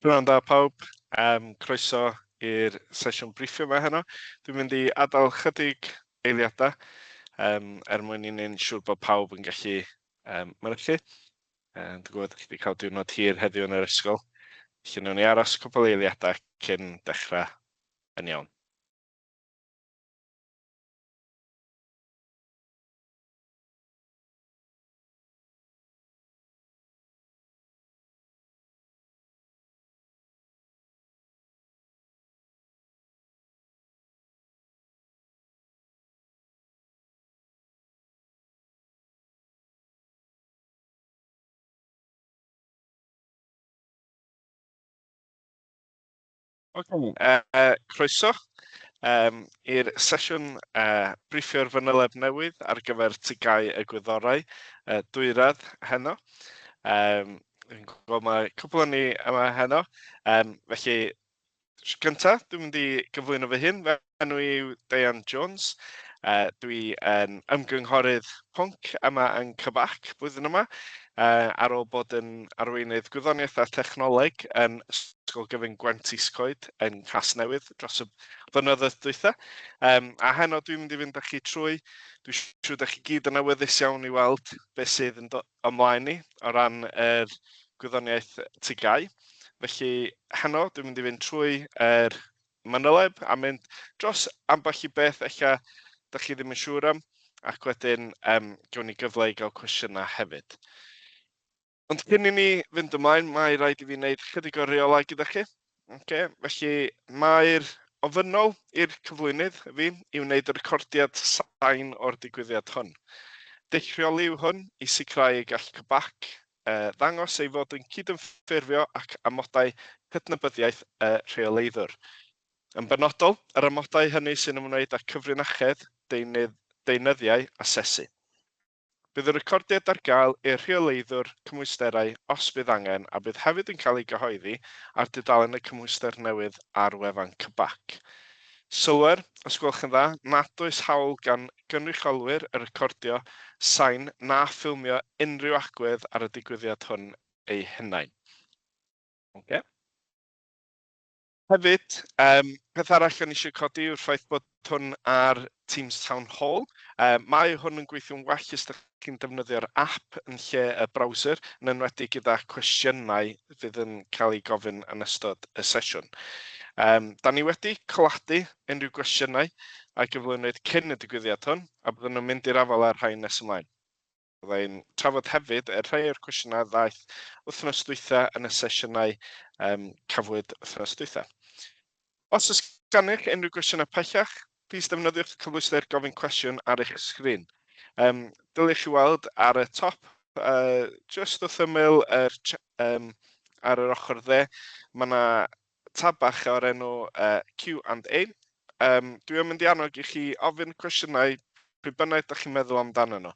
Pnawn da pawb, croeso i'r sesiwn briffio yma heno. Dwi'n mynd i adael chydig eiliadau mwyn i ni'n siŵr bod pawb yn gallu mynychu. Dwi'n gwybod chi wedi cael diwrnod hir heddiw yn yr ysgol. Felly wnawn ni aros cwbl eiliadau cyn dechrau yn iawn. Croeso i'r sesiwn briffio'r fanyleb newydd ar gyfer TGAU Y Gwyddorau Dwyradd heno. Dwi'n gwybod mae cwbl o ni yma heno, felly gyntaf, dwi'n mynd i gyflwyno fy hun. Fy enw i yw Dian Jones. Dwi yn ymgynghorydd pwnc yma yn Cybac blwyddyn yma, ar ôl bod yn arweinydd gwyddoniaeth a technoleg yn ysgol gyfun Gwent Iscoed yn Casnewydd dros y blynyddoedd dwytha. A heno dwi'n mynd i fynd â chi trwy. Dwi'n siŵr da chi gyd yn awyddus iawn i weld beth sydd yn ymlaen ni o ran yr gwyddoniaeth TGAU. Felly heno dwi'n mynd i fynd trwy yr manyleb a mynd dros ambell i beth eich da chi ddim yn siŵr am, ac wedyn gewn ni gyfle i gael cwestiynau hefyd. Ond cyn i ni fynd ymlaen, mae rhaid i fi wneud chydig o reolau gyda chi. Felly mae'r ofynnol i'r cyflwynydd fi i wneud y recordiad sain o'r digwyddiad hwn. Dechreuol yw hwn i sicrhau y gall Cybac ddangos ei fod yn cydymffurfio ac amodau cydnabyddiaeth rheoleiddwr. Yn benodol, yr amodau hynny sy'n ymwneud â cyfrinachedd, deunyddiau a asesu. Bydd y recordiad ar gael i'r rheoleiddwr cymwysterau os bydd angen a bydd hefyd yn cael ei gyhoeddi ar dudalen y cymwyster newydd ar wefan Cybac. Sylwer, os gwelwch yn dda, nad oes hawl gan gynrychiolwyr y recordio sain na ffilmio unrhyw agwedd ar y digwyddiad hwn ei hunain. Hefyd, peth arall o'n eisiau codi yw'r ffaith bod hwn ar Teams Town Hall. Mae hwn yn gweithio'n well os ydych chi'n defnyddio'r app yn lle y browser, yn enwedig gyda cwestiynau fydd yn cael ei gofyn yn ystod y sesiwn. Da ni wedi coladu unrhyw gwestiynau a gyflwynwyd cyn y digwyddiad hwn, a byddwn nhw'n mynd i'r afel ar rhain nes ymlaen. Byddai'n trafod hefyd rhai o'r cwestiynau ddaeth wythnos dwytha yn y sesiynau cafwyd wythnos dwytha. Os oes gennych unrhyw gwestiynau pellach, plis defnyddiwch cyflwyster gofyn cwestiwn ar eich sgrin. Dylech chi weld ar y top, just wrth ymyl ar yr ochr dde, mae yna tab bach o'r enw Q&A. Dwi yn mynd i annog i chi ofyn cwestiynau pryd bynnag ydych chi'n meddwl amdano nhw.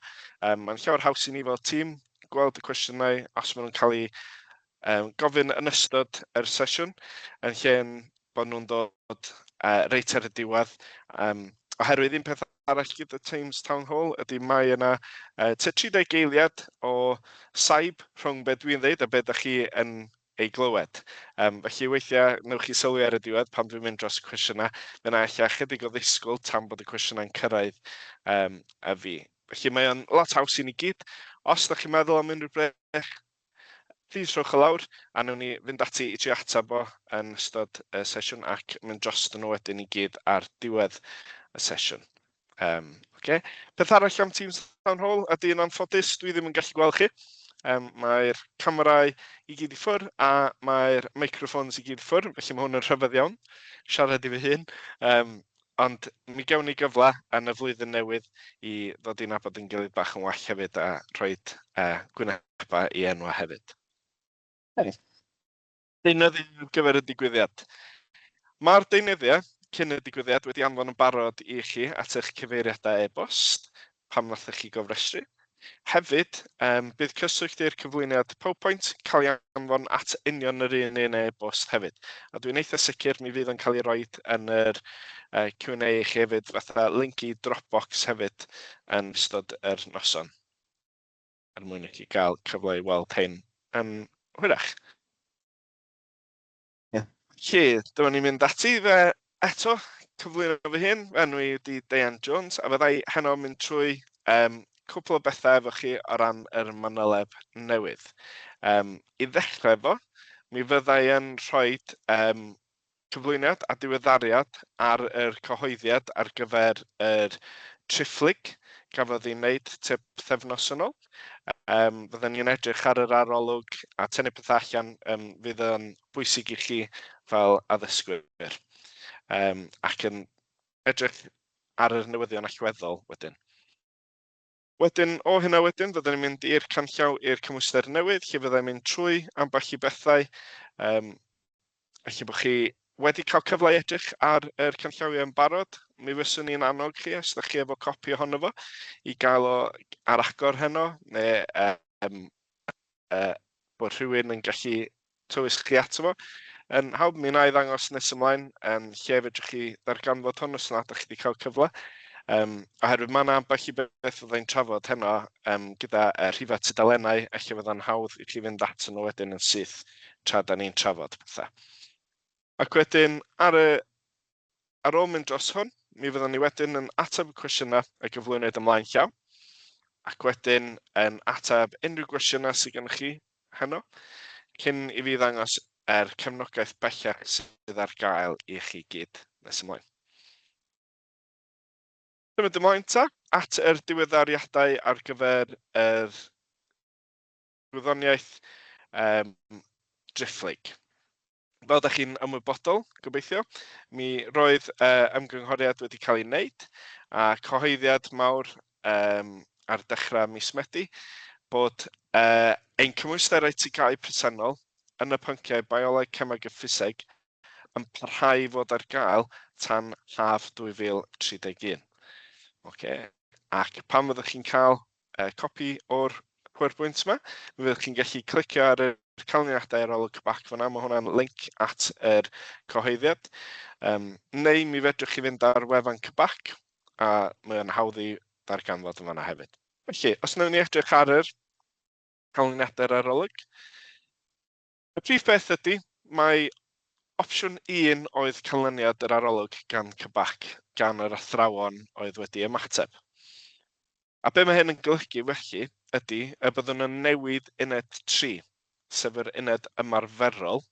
Mae'n llawer haws i ni fel tîm gweld y cwestiynau os maen nhw'n cael eu gofyn yn ystod yr sesiwn, yn lle bod nhw'n dod reit ar y diwedd. Oherwydd un peth arall gyda Teams Town Hall ydy mae yna 30 eiliad o saib rhwng beth dwi'n dweud a beth ydych chi yn ei glywed. Felly weithiau newch chi sylwi ar y diwedd pan dwi'n mynd dros y cwestiynau, fyna eich chydig o ddisgwyl tan bod y cwestiynau'n cyrraedd a fi. Felly mae o'n lot haws i ni gyd. Os ydych chi'n meddwl am unrhyw beth, plis rhowch y lawr a wnawn ni fynd ati i trio atab o yn ystod y sesiwn ac mynd dros nhw wedyn i gyd ar diwedd y sesiwn. Peth arall am Teams Town Hall ydy yn anffodus dwi ddim yn gallu gweld chi. Mae'r camerâu i gyd i ffwr a mae'r microphones i gyd i ffwr, felly mae hwn yn rhyfedd iawn, siarad i fy hun. Ond mi gewn ni gyfle yn y flwyddyn newydd i ddod i'n nabod yn gilydd bach yn well hefyd a rhoi gwynebau i enwa hefyd. Deunyddiau ar gyfer y digwyddiad. Mae'r deunyddiau cyn y digwyddiad wedi anfon yn barod i chi at eich cyfeiriadau e-bost pam nathach chi gofrestru. Hefyd, bydd cyswllt i'r cyflwyniad PowerPoint cael ei anfon at union yr un e-bost hefyd. A dwi'n eitha sicr mi fydd yn cael ei roi yn yr Q&A i chi hefyd fatha link i Dropbox hefyd yn ystod yr noson. Er mwyn i chi gael cyfle i weld hyn yn hwyrach. Felly, dyma ni'n mynd ati fe eto, cyflwyno fy hun, enw i ydi Diane Jones, a fyddai heno mynd trwy cwpl o bethau efo chi o ran yr Fanyleb Newydd. I ddechrau efo, mi fyddai yn rhoi cyflwyniad a diweddariad ar yr cyhoeddiad ar gyfer yr trifflig gafodd ei wneud tua pythefnos yn ôl. Fydden ni'n edrych ar yr arolwg a tynnu pethau allan fydd yn bwysig i chi fel addysgwyr. Ac yn edrych ar yr newyddion allweddol wedyn. Wedyn, o hynna wedyn, fydden ni'n mynd i'r canllaw i'r cymwyster newydd, lle fyddai'n mynd trwy ambell i bethau. Felly bod chi wedi cael cyfle i edrych ar yr canllawiau yn barod, mi fyswn ni'n annog chi, os ydych chi efo copi ohono fo, i gael o ar agor heno, neu bod rhywun yn gallu tywys chi ato fo. Yn hawdd mi wna i ddangos nes ymlaen, lle fedrwch chi ddarganfod hwn os nad ydych chi wedi cael cyfle. Oherwydd mae yna ambell i beth fyddai'n trafod heno gyda rhifau tudalennau, eich fydda'n hawdd i chi fynd at nhw wedyn yn syth tra da ni'n trafod pethau. Ac wedyn, ar ôl mynd dros hwn, mi fyddwn ni wedyn yn ateb y cwestiynau a gyflwyniad ymlaen llaw, ac wedyn yn ateb unrhyw gwestiynau sydd gennych chi heno, cyn i fi ddangos cefnogaeth bellach sydd ar gael i chi gyd nes ymlaen. Symud ymlaen ta, at yr diweddariadau ar gyfer yr gwyddoniaeth drifflig. Fel ydych chi'n ymwybodol, gobeithio, mi roedd ymgynghoriad wedi cael ei wneud a cyhoeddiad mawr ar dechrau mis Medi bod ein cymwysterau TGAU presennol yn y pynciau bioleg, cemeg a ffiseg yn parhau i fod ar gael tan haf 2031. Ac pan fyddwch chi'n cael copi o'r PowerPoint yma, mi fyddwch chi'n gallu clicio ar y canlyniadau arolwg bac fyna, mae hwnna'n link at yr cyhoeddiad. Neu mi fedrwch chi fynd ar wefan cybac, a mae'n hawdd i ddarganfod yn fanna hefyd. Felly, os wnawn ni edrych ar yr canlyniadau'r arolwg, y prif beth ydy, mae opsiwn 1 oedd canlyniad yr arolwg gan cybac, gan yr athrawon oedd wedi ymateb. A be mae hyn yn golygu felly ydy y byddwn yn newid uned 3, sef yr uned ymarferol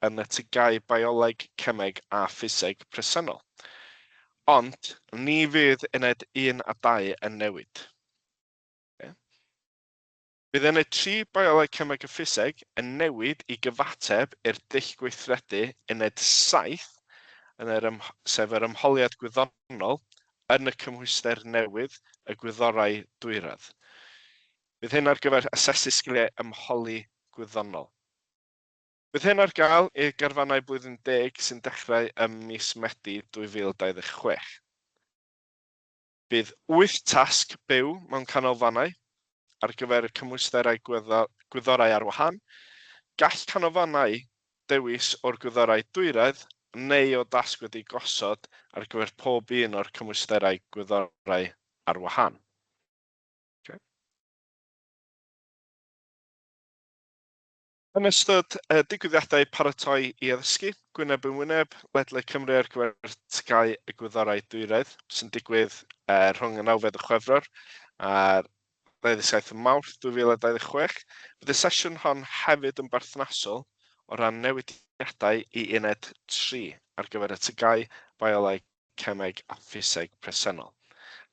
yn y TGAU bioleg, cemeg a ffiseg presennol. Ond ni fydd uned 1 a 2 yn newid. Bydd uned 3 bioleg, cemeg a ffiseg yn newid i gyfateb i'r dull gweithredu uned 7, sef yr ymholiad gwyddonol yn y cymhwyster newydd y Gwyddorau Dwyradd. Bydd hyn ar gyfer asesu sgiliau ymholi gwyddonol. Bydd hyn ar gael i'r garfannau blwyddyn 10 sy'n dechrau ym mis Medi 2026. Bydd 8 tasg byw mewn canolfannau ar gyfer y cymwysterau gwyddorau ar wahân, gall canolfannau dewis o'r Gwyddorau Dwyradd neu o dasg wedi gosod ar gyfer pob un o'r cymwysterau gwyddorau ar wahân. Yn ystod digwyddiadau paratoi i addysgu, Gwyneb yn Wyneb, Ledled Cymru ar gyfer TGAU Y Gwyddorau Dwyradd, sy'n digwydd rhwng y 9 Chwefror a'r 27 Mawrth 2026. Bydd y sesiwn hon hefyd yn berthnasol o ran newidiadau i uned 3 ar gyfer y TGAU bioleg, cemeg a ffiseg presennol.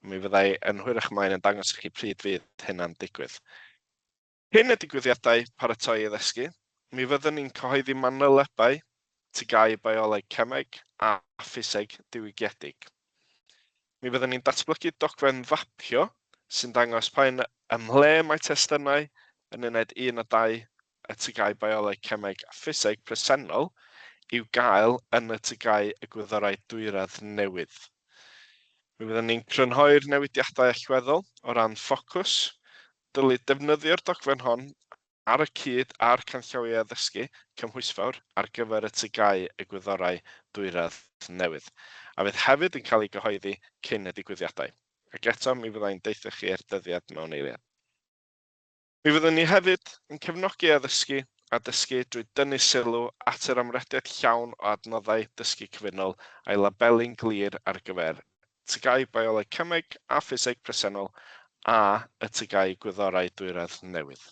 Mi fyddai yn hwyrach ymlaen yn dangos i chi pryd fydd hynna'n digwydd. Hyn y digwyddiadau paratoi i addysgu, mi fyddwn ni'n cyhoeddi manylebau TGAU bioleg, cemeg a ffiseg diwygiedig. Mi fyddwn ni'n datblygu dogfen fapio sy'n dangos pa'n ymhle mae testunau yn uned 1 a 2 y TGAU bioleg, cemeg a ffiseg presennol i'w gael yn y TGAU Y Gwyddorau Dwyradd newydd. Mi fyddwn ni'n crynhoi'r newidiadau allweddol o ran ffocws, dylid defnyddio'r dogfen hon ar y cyd a'r canllawiau addysgu cymhwysfawr ar gyfer y TGAU Y Gwyddorau Dwyradd newydd. A fydd hefyd yn cael ei gyhoeddi cyn y digwyddiadau. Ac eto, mi fyddai'n deithio chi'r dyddiad mewn eiliad. Mi fyddwn ni hefyd yn cefnogi addysgu a dysgu drwy dynnu sylw at yr amrediad llawn o adnoddau dysgu cyfunol a'i labelu'n glir ar gyfer TGAU Bioleg Cymeg a Ffiseg Presennol a y TGAU Gwyddorau Dwyradd Newydd.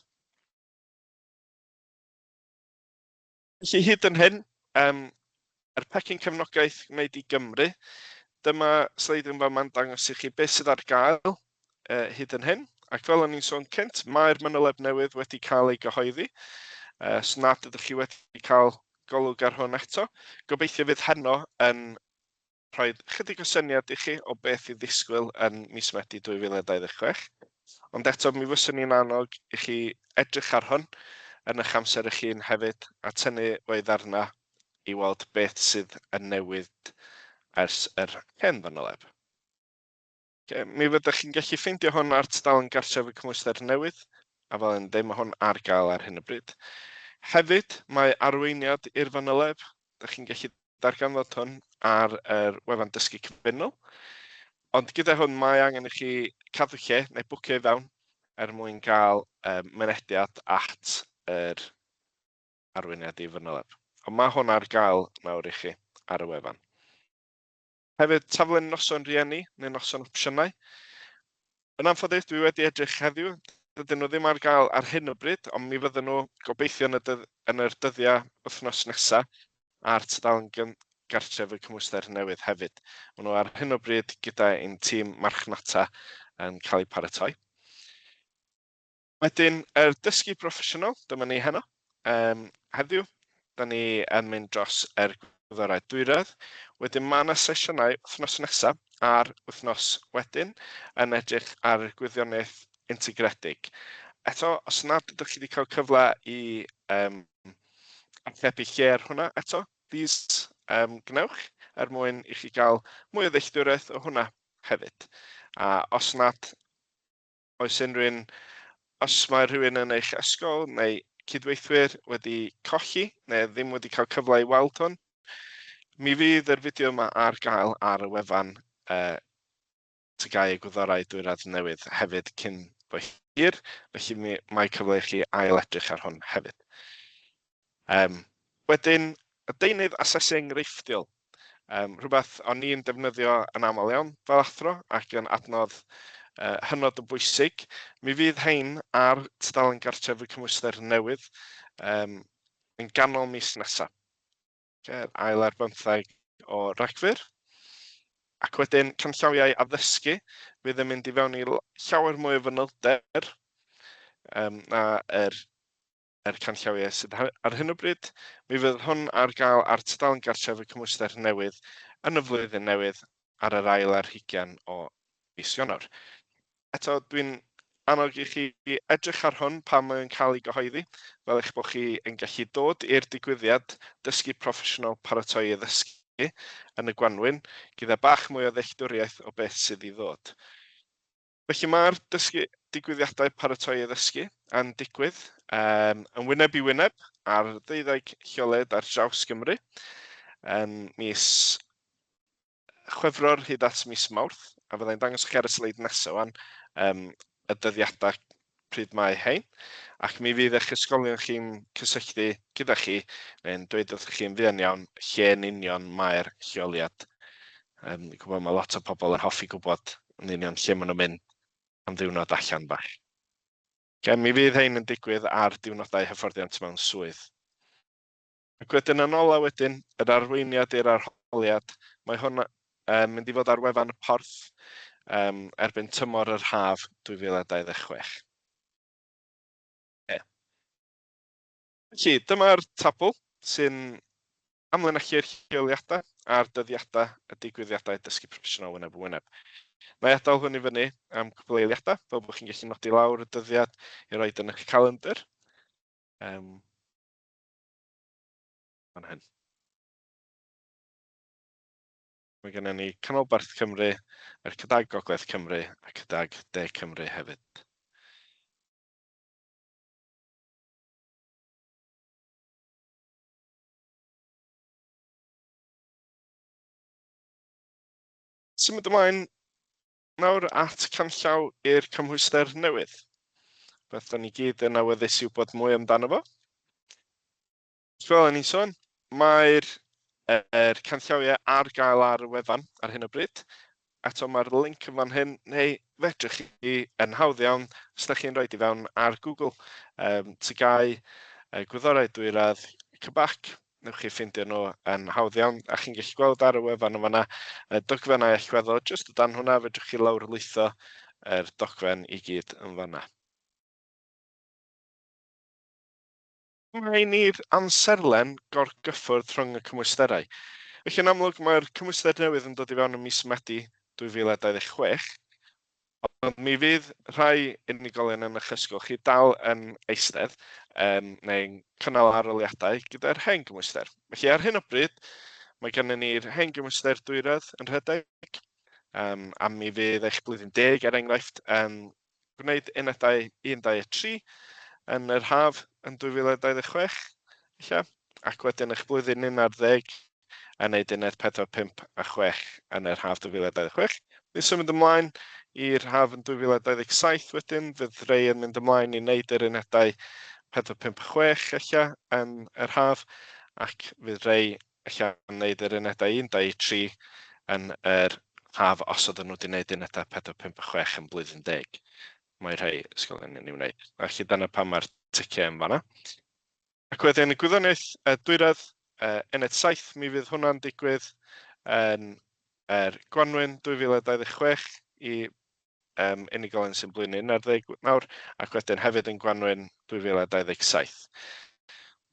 Felly hyd yn hyn, yr pecyn cefnogaeth wneud i Gymru, dyma sleid yn fan dangos i chi beth sydd ar gael hyd yn hyn. Ac fel o'n i'n sôn cynt, mae'r Fanyleb Newydd wedi cael ei gyhoeddi. Os nad ydych chi wedi cael golwg ar hwn eto, gobeithio fydd heno yn rhoi chydig o syniad i chi o beth i ddisgwyl yn mis Medi 2026. Ond eto, mi fyswn ni'n annog i chi edrych ar hwn yn eich amser eich hun hefyd a tynnu o'i ddarna i weld beth sydd yn newid ers yr hen fanyleb. Mi fyddwch chi'n gallu ffeindio hwn ar tudalen gartref y cymwyster newydd, a fel yn dweud, mae hwn ar gael ar hyn o bryd. Hefyd, mae arweiniad i'r fanyleb, ydych chi'n gallu darganfod hwn ar yr wefan dysgu cyfunol. Ond gyda hwn, mae angen i chi cadw lle neu bwcio i fewn mwyn cael mynediad at yr arweiniad i'r fanyleb. Ond mae hwn ar gael nawr i chi ar y wefan. Hefyd, taflen noson rieni neu noson opsiynau. Yn anffodus, dwi wedi edrych heddiw. Dydyn nhw ddim ar gael ar hyn o bryd, ond mi fydden nhw gobeithio yn yr dyddiau wythnos nesaf ar tudalen gartref y cymwyster newydd hefyd. Maen nhw ar hyn o bryd gyda ein tîm marchnata yn cael eu paratoi. Wedyn, dysgu proffesiynol, dyma ni heno. Heddiw, da ni yn mynd dros Gwyddorau Dwyradd. Wedyn mae yna sesiynau wythnos nesaf a'r wythnos wedyn yn edrych ar gwyddoniaeth integredig. Eto, os nad ydych chi wedi cael cyfle i archebu lle ar hwnna eto, please gnewch mwyn i chi gael mwy o ddealltwriaeth o hwnna hefyd. A os nad oes unrhyw os mae rhywun yn eich ysgol neu cydweithwyr wedi colli neu ddim wedi cael cyfle i weld hwn, mi fydd yr fideo yma ar gael ar y wefan TGAU Gwyddorau Dwyradd Newydd hefyd cyn bo hir, felly mae cyfle i chi ail edrych ar hwn hefyd. Wedyn, y deunydd asesu enghreifftiol. Rhywbeth o'n i'n defnyddio yn aml iawn fel athro ac yn adnodd hynod o bwysig. Mi fydd hein ar tudalen gartref y cymwyster newydd yn ganol mis nesaf. Ail ar 15 o Rhagfyr. Ac wedyn, canllawiau addysgu fydd yn mynd i fewn i llawer mwy o fanylder na yr canllawiau sydd ar hyn o bryd. Mi fydd hwn ar gael ar tudalen gartref y cymwyster newydd yn y flwyddyn newydd ar yr ail ar 20 o mis Ionawr. Eto, dwi'n annog i chi edrych ar hwn pan mae'n cael ei gyhoeddi, fel eich bod chi yn gallu dod i'r digwyddiad dysgu proffesiynol paratoi i ddysgu yn y Gwanwyn, gyda bach mwy o ddealltwriaeth o beth sydd i ddod. Felly mae'r digwyddiadau paratoi i ddysgu yn digwydd yn wyneb i wyneb ar 12 lleolad ar draws Gymru yn mis Chwefror hyd at mis Mawrth, a fyddai'n dangos chi ar y sleid nesaf wan y dyddiadau pryd mae hein, ac mi fydd eich ysgolion chi'n cysylltu gyda chi neu'n dweud wrth chi'n fuan iawn lle yn union mae'r lleoliad. Dwi'n gwybod mae lot o pobl yn hoffi gwybod yn union lle maen nhw'n mynd am ddiwrnod allan bach. Mi fydd hein yn digwydd ar diwrnodau hyfforddiant mewn swydd. Ac wedyn yn ola wedyn, yr arweiniad i'r arholiad, mae hwn mynd i fod ar wefan y porth erbyn tymor yr haf 2026. Felly, dyma'r tabl sy'n amlynellu'r lleoliadau a'r dyddiadau y digwyddiadau dysgu proffesiynol wyneb yn wyneb. Na i adael hwn i fyny am cwbl eiliadau, fel bod chi'n gallu nodi lawr y dyddiad i roed yn eich calendr. Fan hyn. Mae gennym ni Canolbarth Cymru, yr Cydag Gogledd Cymru a Cydag De Cymru hefyd. Symud ymlaen nawr at canllaw i'r cymhwyster newydd. Beth da ni gyd yn awyddus i wybod mwy amdano fo. Fel o'n i'n sôn, mae'r canllawiau ar gael ar y wefan ar hyn o bryd. Eto mae'r link yn fan hyn, neu fedrwch chi yn hawdd iawn os ydych chi'n rhoi i fewn ar Google. TGAU Gwyddorau Dwyradd Cyflwyniad. Newch chi ffeindio nhw yn hawdd iawn, a chi'n gallu gweld ar y wefan yma dogfennau allweddol. Jyst o dan hwnna, fedrwch chi lawrlwytho yr dogfen i gyd yn fanna. Mae'n i'r amserlen gorgyffwrdd rhwng y cymwysterau. Felly yn amlwg mae'r cymwyster newydd yn dod i fewn ym mis Medi 2026, ond mi fydd rhai unigolion yn eich ysgol chi dal yn eistedd neu'n cynnal arholiadau gyda'r hen gymwyster. Felly ar hyn o bryd, mae gennym ni'r hen gymwyster Dwyradd yn rhedeg, a mi fydd eich blwyddyn 10 er enghraifft yn gwneud unedau 1, 2 a 3 yn yr haf yn 2026, ac wedyn eich blwyddyn 11 a wneud uned 4, 5 a 6 yn yr haf 2026. Ni'n symud ymlaen i'r haf yn 2027 wedyn, fydd rhai yn mynd ymlaen i wneud yr unedau 4, 5 a 6 yn yr haf, ac fydd rhai yn wneud yr unedau 1, 2 a 3 yn yr haf os oedden nhw wedi wneud unedau 4, 5 a 6 yn blwyddyn 10. Mae rhai ysgolion yn ei wneud. Felly dyna pam mae'r ticiau yn fanna. Ac wedyn y Gwyddoniaeth Dwyradd uned 7, mi fydd hwnna'n digwydd yn Gwanwyn 2026 i unigolion sy'n blwyddyn 11 nawr, ac wedyn hefyd yn Gwanwyn 2027.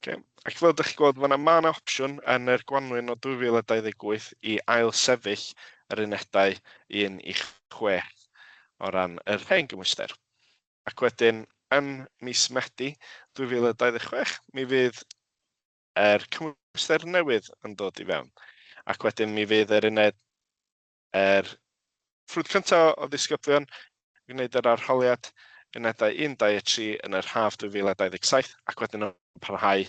Ac fel ydych chi'n gweld, mae yna opsiwn yn yr Gwanwyn o 2028 i ail sefyll yr unedau 1 i 6 o ran yr hen gymwyster. Ac wedyn, yn mis Medi 2026, mi fydd yr cymwyster newydd yn dod i fewn. Ac wedyn mi fydd yr uned, ffrwd cyntaf o ddisgyblion i wneud yr arholiad unedau 1, 2 a 3 yn yr haf 2027, ac wedyn yn parhau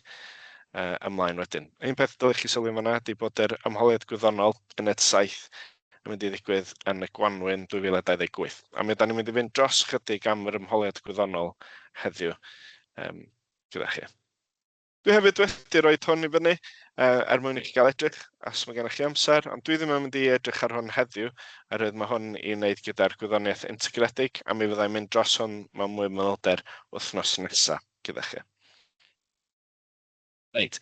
ymlaen wedyn. Un peth dylech chi sylwi yma ydy bod yr ymholiad gwyddonol uned 7 yn mynd i ddigwydd yn y Gwanwyn 2028. A mi da ni'n mynd i fynd dros chydig am yr ymholiad gwyddonol heddiw gyda chi. Dwi hefyd wedi rhoi hwn i fyny mwyn i chi gael edrych os mae gennych chi amser, ond dwi ddim yn mynd i edrych ar hwn heddiw, oherwydd mae hwn i wneud gyda'r gwyddoniaeth integredig, a mi fyddai'n mynd dros hwn mewn mwy manylder wythnos nesaf gyda chi. Reit.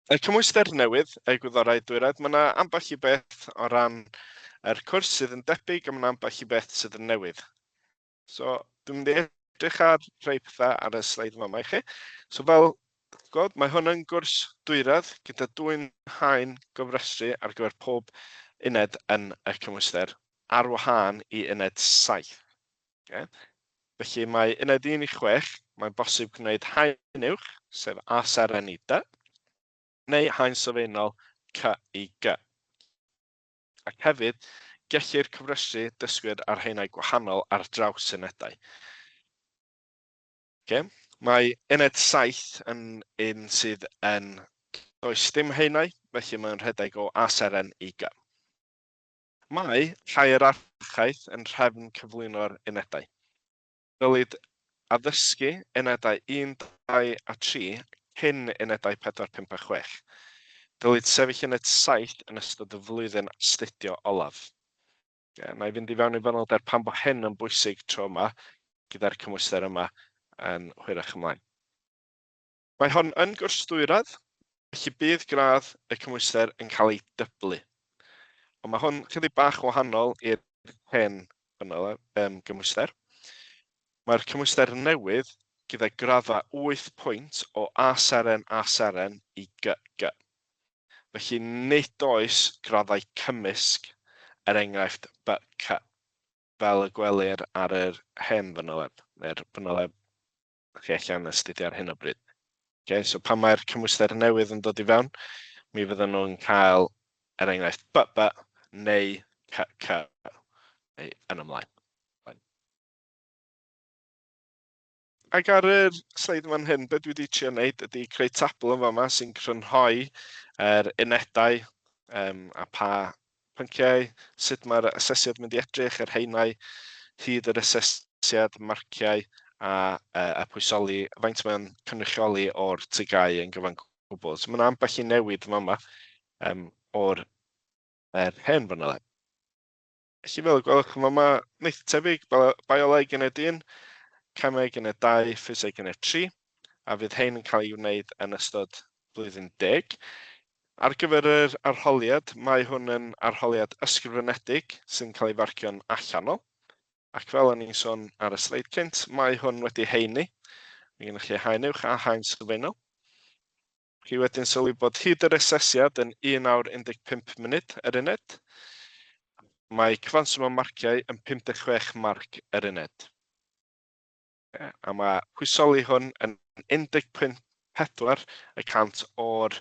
Y cymwyster newydd, Gwyddorau Dwyradd, mae yna ambell i beth o ran yr cwrs sydd yn debyg, a mae yna ambell i beth sydd yn newydd. So, dwi'n mynd i edrych ar rhai pethau ar y sleid yma i chi. So, fel gweld, mae hwn yn gwrs dwyradd gyda dwy'n haen gofrestru ar gyfer pob uned yn y cymwyster ar wahân i uned 7. Felly mae uned 1 i 6, mae'n bosib gwneud haen uwch, sef A seren i D, neu haen sylfaenol C i G. Ac hefyd, gellir cyfrestru dysgwyr ar haenau gwahanol ar draws unedau. Mae uned 7 yn un sydd yn does dim haenau, felly mae'n rhedeg o A seren i G. Mae hierarchaeth yn rhefn cyflwyno'r unedau. Dylid addysgu unedau 1, 2 a 3 cyn unedau 4, 5 a 6. Dylid sefyll uned 7 yn ystod y flwyddyn astudio olaf. Na i fynd i fewn i fanylder pan bod hyn yn bwysig tro yma gyda'r cymwyster yma yn hwyrach ymlaen. Mae hon yn gwrs dwyradd, felly bydd gradd y cymwyster yn cael ei dyblu. Ond mae hwn chydig bach wahanol i'r hen gymwyster. Mae'r cymwyster newydd gyda graddau 8 pwynt o A seren i G. Felly nid oes graddau cymysg enghraifft BC, fel y gwelir ar yr hen fanyleb, neu'r fanyleb chi allan astudio ar hyn o bryd. So pan mae'r cymwyster newydd yn dod i fewn, mi fydden nhw'n cael enghraifft BB neu CC yn ymlaen. Ac ar yr sleid yma'n hyn, beth dwi wedi trio wneud ydy creu tabl yn fama sy'n crynhoi yr unedau a pa pynciau, sut mae'r asesiad mynd i edrych, yr haenau, hyd yr asesiad, marciau a pwysoli, faint mae'n cynrychioli o'r TGAU yn gyfan gwbl. So mae'n ambell i newid yma o'r hen fanyleb. Felly fel y gwelwch yma, neith tebyg bioleg yn y 1, cemeg yn y 2, ffiseg yn y 3, a fydd hein yn cael ei wneud yn ystod blwyddyn 10. Ar gyfer yr arholiad, mae hwn yn arholiad ysgrifenedig sy'n cael ei farcio'n allanol. Ac fel o'n i'n sôn ar y sleid cynt, mae hwn wedi heini. Mae gennych chi haen uwch a haen sylfaenol. Chi wedyn sylwi bod hyd yr asesiad yn 1 awr 15 munud yr uned. Mae cyfanswm o marciau yn 56 marc yr uned. A mae pwysoli hwn yn 1.4 y cant o'r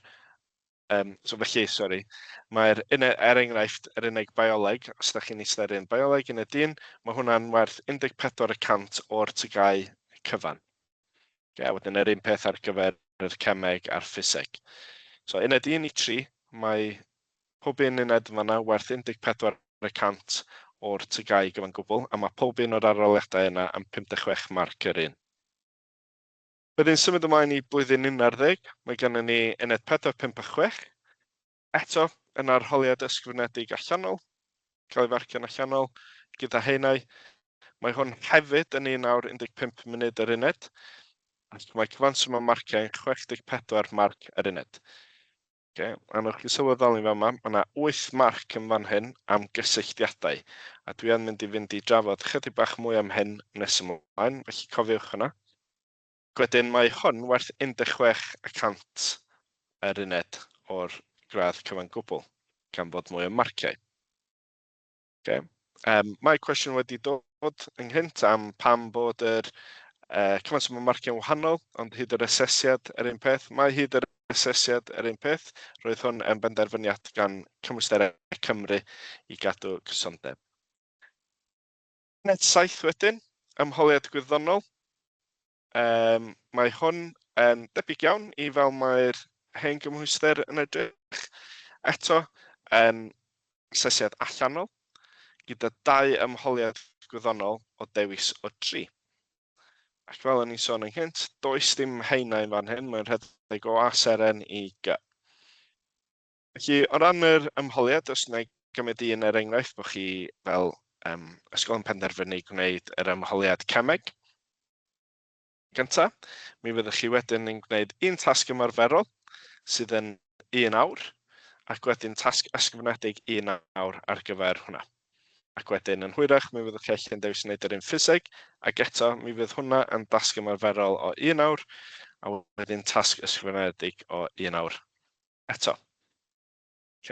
mae'r enghraifft yr unig bioleg, os ydych chi'n ystyried bioleg yn y dyn, mae hwnna'n werth 14 y cant o'r tygau cyfan. Wedyn yr un peth ar gyfer yr cemeg a'r ffiseg. So uned 1 i 3, mae pob un uned yma werth 14 y cant o'r tygau gyfan gwbl, a mae pob un o'r arholiadau yna yn 56 marc yr un. Byddai'n symud ymlaen i blwyddyn 11, mae gennym ni uned 456, eto yn arholiad ysgrifenedig allanol, cael ei farcio'n allanol gyda heinau. Mae hwn hefyd yn 1 awr 15 munud yr uned, ac mae cyfanswm o marciau yn 64 marc yr uned. A nwch chi sylweddoli yma, mae yna 8 marc yn fan hyn am gysylltiadau, a dwi yn mynd i fynd i drafod chydig bach mwy am hyn nes ymlaen, felly cofiwch hwnna. Wedyn mae hwn werth 16 y cant yr uned o'r gradd cyfan gwbl, gan fod mwy o marciau. Mae cwestiwn wedi dod ynghynt am pam bod yr cyfanswm o marciau'n wahanol, ond hyd yr asesiad yr un peth. Mae hyd yr asesiad yr un peth, roedd hwn yn benderfyniad gan Cymwysterau Cymru i gadw cysondeb. Uned 7 wedyn, ymholiad gwyddonol. Mae hwn yn debyg iawn i fel mae'r hen gymhwyster yn edrych. Eto, asesiad allanol, gyda 2 ymholiad gwyddonol o dewis o 3. Ac fel o'n i'n sôn yn gynt, does dim heinau fan hyn, mae'n rhedeg o A seren i G. Felly, o ran yr ymholiad, os wna i gymryd un enghraifft bod chi fel ysgol yn penderfynu gwneud yr ymholiad cemeg. Gynta, mi fyddwch chi wedyn yn gwneud un tasg ymarferol sydd yn 1 awr, ac wedyn tasg ysgrifenedig 1 awr ar gyfer hwnna. Ac wedyn yn hwyrach, mi fyddwch chi allan dewis wneud yr un ffiseg, ac eto mi fydd hwnna yn dasg ymarferol o 1 awr, a wedyn tasg ysgrifenedig o 1 awr eto.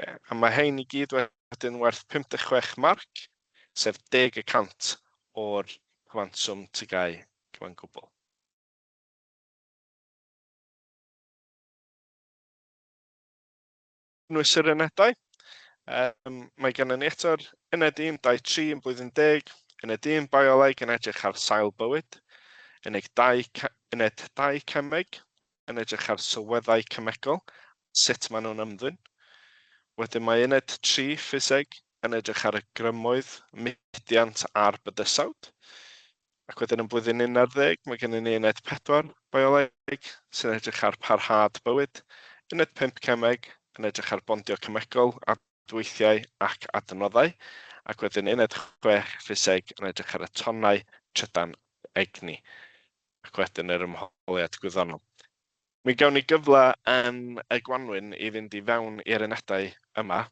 A mae hein i gyd wedyn werth 56 marc, sef 10 y cant o'r cyfanswm tygau cyfan gwbl. Cynnwys yr unedau. Mae gennym ni eto'r uned 1, 2, 3 yn blwyddyn 10, uned 1 bioleg yn edrych ar sail bywyd, uned 2 cemeg yn edrych ar sylweddau cemegol, sut maen nhw'n ymddwyn. Wedyn mae uned 3 ffiseg yn edrych ar y grymoedd, mudiant a'r bydysawd. Ac wedyn yn blwyddyn 11, mae gennym ni uned 4 bioleg sy'n edrych ar parhad bywyd, uned 5 cemeg yn edrych ar bondio cemegol, adweithiau ac adnoddau, ac wedyn uned 6 ffiseg yn edrych ar y tonnau trydan egni, ac wedyn yr ymholiad gwyddonol. Mi gawn ni gyfle yn y Gwanwyn i fynd i fewn i'r unedau yma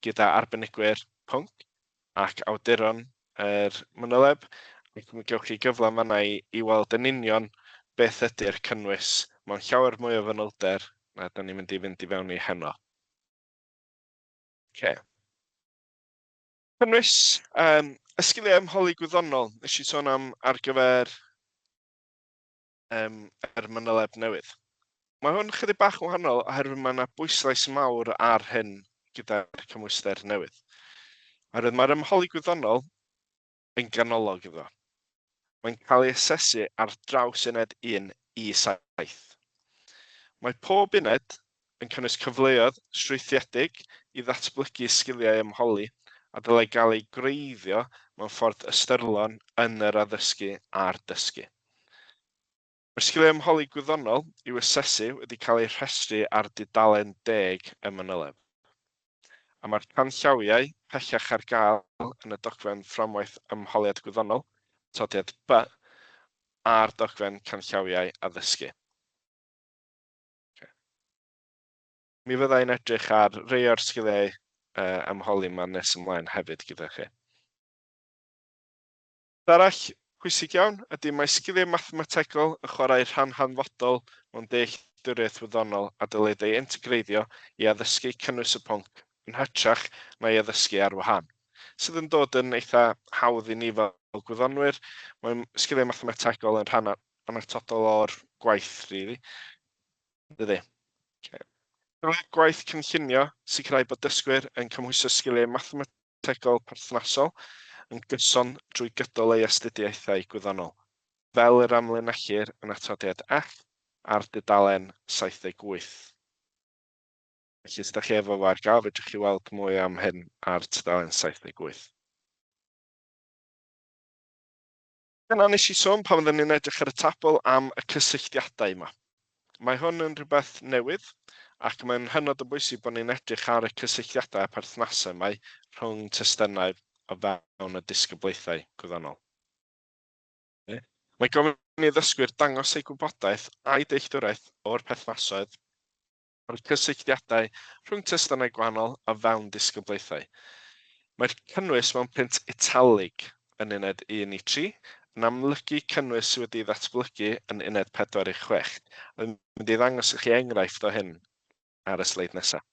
gyda arbenigwyr pwnc ac awduron yr Fanyleb. Mi gewch chi gyfle yma i weld yn union beth ydy'r cynnwys mewn llawer mwy o fanylder na da ni'n mynd i fynd i fewn i heno. Cynnwys y sgiliau ymholi gwyddonol, nes i sôn am ar gyfer yr Fanyleb Newydd. Mae hwn chydig bach yn wahanol oherwydd mae yna bwyslais mawr ar hyn gyda'r cymwyster newydd. Oherwydd mae'r ymholi gwyddonol yn ganolog iddo. Mae'n cael ei asesu ar draws uned 1 i 7. Mae pob uned yn cynnwys cyfleoedd strwythiedig i ddatblygu sgiliau ymholi a dylai gael ei greiddio mewn ffordd ystyrlon yn yr addysgu a'r dysgu. Mae'r sgiliau ymholi gwyddonol i'w asesu wedi cael eu rhestru ar dudalen 10 y Fanyleb. A mae'r canllawiau pellach ar gael yn y dogfen fframwaith ymholiad gwyddonol, todiad B, a'r dogfen canllawiau addysgu. Mi fyddai'n edrych ar rei o'r sgiliau ymholi yma nes ymlaen hefyd gyda chi. Arall pwysig iawn ydy mae sgiliau mathemategol yn chwarae rhan hanfodol mewn dealltwriaeth wyddonol a dylid ei integreiddio i addysgu cynnwys y pwnc yn hytrach na'i addysgu ar wahân, sydd yn dod yn eitha hawdd i ni fel gwyddonwyr. Mae sgiliau mathemategol yn rhan anatodol o'r gwaith, rili. Dydy. Gwaith cynllunio sicrhau bod dysgwyr yn cymhwyso sgiliau mathemategol perthnasol yn gyson drwy gydol ei astudiaethau gwyddonol, fel yr amlinellir yn atodiad F ar dudalen 78. Felly, os ydych chi efo ar gael, fedrwch chi weld mwy am hyn ar dudalen 78. Yna nes i sôn pan fydden ni'n edrych ar y tabl am y cysylltiadau yma. Mae hwn yn rhywbeth newydd, ac mae'n hynod o bwysig bod ni'n edrych ar y cysylltiadau a perthnasau yma rhwng testunau o fewn y disgyblaethau gwyddonol. Mae gofyn i ddysgwyr dangos eu gwybodaeth a'i dealltwriaeth o'r perthnasoedd o'r cysylltiadau rhwng testunau gwahanol o fewn disgyblaethau. Mae'r cynnwys mewn print italig yn uned 1 i 3 yn amlygu cynnwys sydd wedi'i ddatblygu yn uned 4 i 6. Mae'n mynd i ddangos i chi enghraifft o hyn ar y sleid nesaf.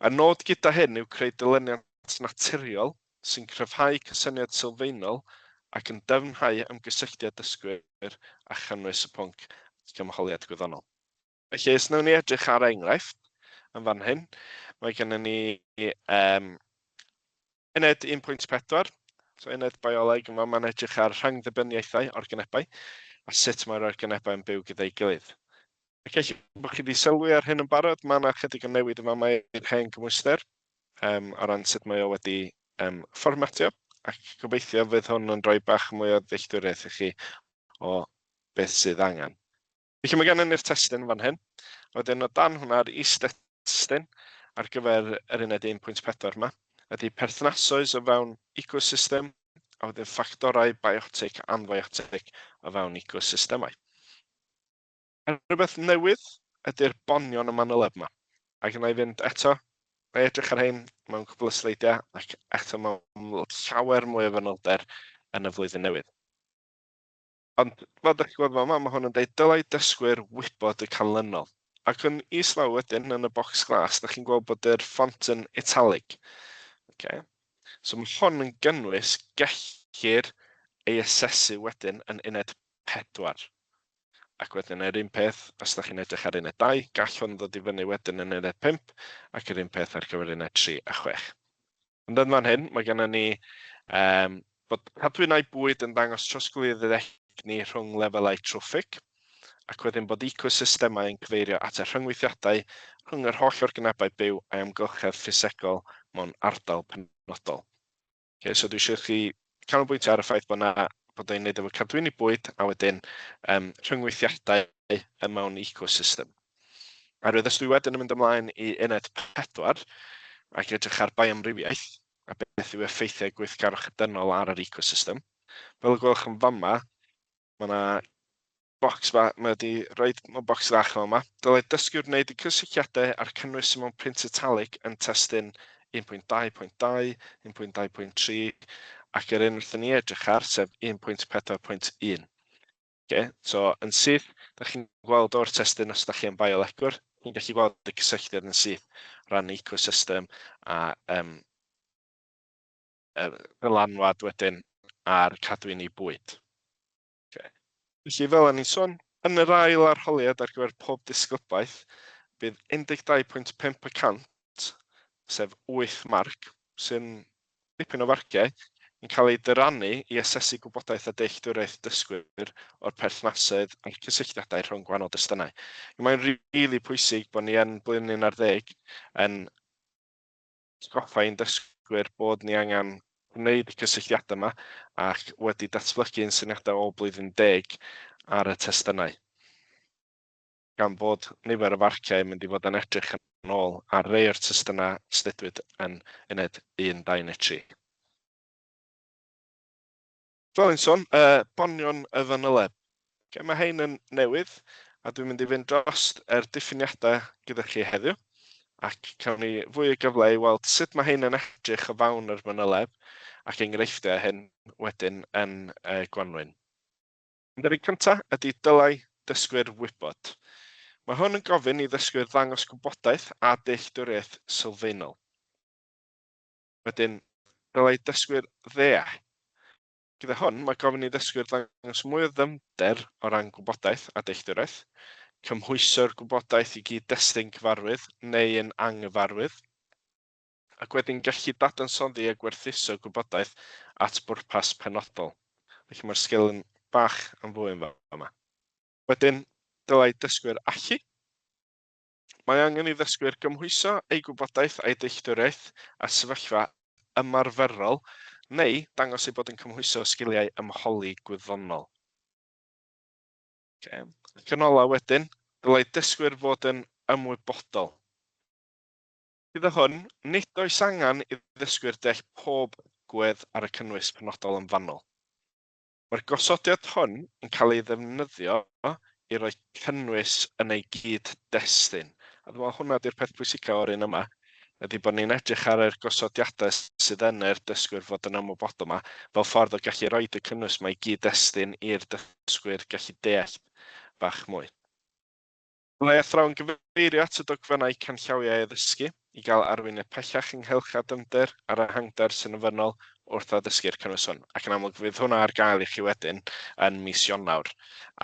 A nod gyda hyn yw creu dilyniant naturiol sy'n cryfhau cysyniad sylfaenol ac yn dyfnhau ymgysylltiad dysgwyr a chynnwys y pwnc gymholiad gwyddonol. Felly, os wnawn ni edrych ar enghraifft yn fan hyn, mae gennym ni uned 1.4, so uned bioleg yma, mae'n edrych ar rhangddibyniaethau organebau a sut mae'r organebau yn byw gyda'i gilydd. Ac eich bod chi wedi sylwi ar hyn yn barod, mae yna chydig o newid yma mae'r hen gymwyster o ran sut mae o wedi fformatio, ac gobeithio fydd hwn yn rhoi bach mwy o ddealltwriaeth i chi o beth sydd angen. Felly mae gennym ni'r testyn fan hyn, wedyn o dan hwnna'r is-destyn ar gyfer yr uned 1.4 yma, ydy perthnasoedd o fewn ecosystem a wedyn ffactorau biotic a anbiotic o fewn ecosystemau. Rhywbeth newydd ydy'r bonion y Fanyleb yma. Ac yna i fynd eto, mae edrych ar hyn mewn cwbl o sleidiau ac eto mewn llawer mwy o fanylder yn y flwyddyn newydd. Ond fel ydych chi'n gweld mae hwn yn dweud dylai dysgwyr wybod y canlynol. Ac yn islaw wedyn yn y bocs glas, ydych chi'n gweld bod yr ffont yn italig. So mae hwn yn gynnwys gellir ei asesu wedyn yn uned 4. Ac wedyn yr un peth, os ydych chi'n edrych ar uned 2, gall hwn ddod i fyny wedyn yn uned 5, ac yr un peth ar gyfer uned 3 a 6. Ond yn fan hyn, mae gennym ni bod cadwynau bwyd yn dangos trosglwyddoedd egni rhwng lefelau troffig, ac wedyn bod ecosystemau yn cyfeirio at y rhyngweithiadau rhwng yr holl organebau byw a amgylchedd ffisegol mewn ardal penodol. So dwi eisiau chi canolbwyntio ar y ffaith bod yn wneud efo cadwynu bwyd a wedyn rhyngweithiadau mewn ecosystem. Arwydd os dwi wedyn yn mynd ymlaen i uned 4 ac edrych ar bioamrywiaeth a beth yw effeithiau gweithgarwch dynol ar yr ecosystem. Fel y gwelwch yn fama, mae yna bocs mae wedi rhoi mewn bocs fach yma. Dylai dysgwyr wneud y cysylltiadau a'r cynnwys mewn print italig yn testyn 1.2.2, 1.2.3 ac yr un wrthyn ni edrych ar sef 1.4.1. So yn syth, da chi'n gweld o'r testyn os da chi'n biolegwr, chi'n gallu gweld y cysylltiad yn syth ran ecosystem a dylanwad wedyn ar cadwynu bwyd. Felly fel o'n i'n sôn, yn yr ail arholiad ar gyfer pob disgyblaeth, bydd 11.5% sef 8 marc, sy'n dipyn o farciau, yn cael ei dyrannu i asesu gwybodaeth a dealltwriaeth dysgwyr o'r perthnasoedd a'r cysylltiadau rhwng gwahanol destunau. Mae'n rili pwysig bod ni yn blwyddyn 11 yn goffa i'n dysgwyr bod ni angen gwneud y cysylltiadau yma ac wedi datblygu yn syniadau o blwyddyn 10 ar y testunau. gan bod nifer y farciau yn mynd i fod yn edrych yn ôl ar rei o'r testunau astudwyd yn uned 1, 2 neu 3. Fel yn sôn, bonion y fanyleb. Mae hein yn newydd, a dwi'n mynd i fynd dros diffiniadau gyda chi heddiw, ac cawn ni fwy o gyfle i weld sut mae hein yn edrych o fawn yr fanyleb, ac enghreifftiau hyn wedyn yn Gwanwyn. Yn yr un cyntaf ydy dylai dysgwyr wybod. Mae hwn yn gofyn i ddysgwyr ddangos gwybodaeth a dealltwriaeth sylfaenol. Wedyn, dylai dysgwyr ddeall. Gyda hwn, mae gofyn i ddysgwyr ddangos mwy o ddyfnder o ran gwybodaeth a dealltwriaeth, cymhwyso'r gwybodaeth i gyd-destun cyfarwydd neu yn anghyfarwydd, ac wedyn gallu dadansoddi a gwerthuso gwybodaeth at bwrpas penodol. Felly mae'r sgil yn bach yn fwy yn yma. Wedyn, dylai dysgwyr allu. Mae angen i ddysgwyr gymhwyso ei gwybodaeth a'i dealltwriaeth a sefyllfa ymarferol neu dangos ei bod yn cymhwyso sgiliau ymholi gwyddonol. Ac yn ola wedyn, dylai dysgwyr fod yn ymwybodol. Gyda hwn, nid oes angen i ddysgwyr deall pob gwedd ar y cynnwys penodol yn fanwl. Mae'r gosodiad hwn yn cael ei ddefnyddio i roi cynnwys yn ei gyd-destun. A dwi'n meddwl hwnna di'r peth pwysicaf o'r un yma, ydy bod ni'n edrych ar yr gosodiadau sydd yn yr dysgwyr fod yn ymwybodol yma, fel ffordd o gallu rhoi y cynnwys mae i gyd-destun i'r dysgwyr gallu deall bach mwy. Byddai athrawon gyfeirio at y dogfennau canllawiau addysgu i gael arweiniau pellach ynghylch a dyfnder ar y hangder sy'n ofynnol wrth addysgu'r cynnwys hwn. Ac yn amlwg fydd hwnna ar gael i chi wedyn yn mis Ionawr.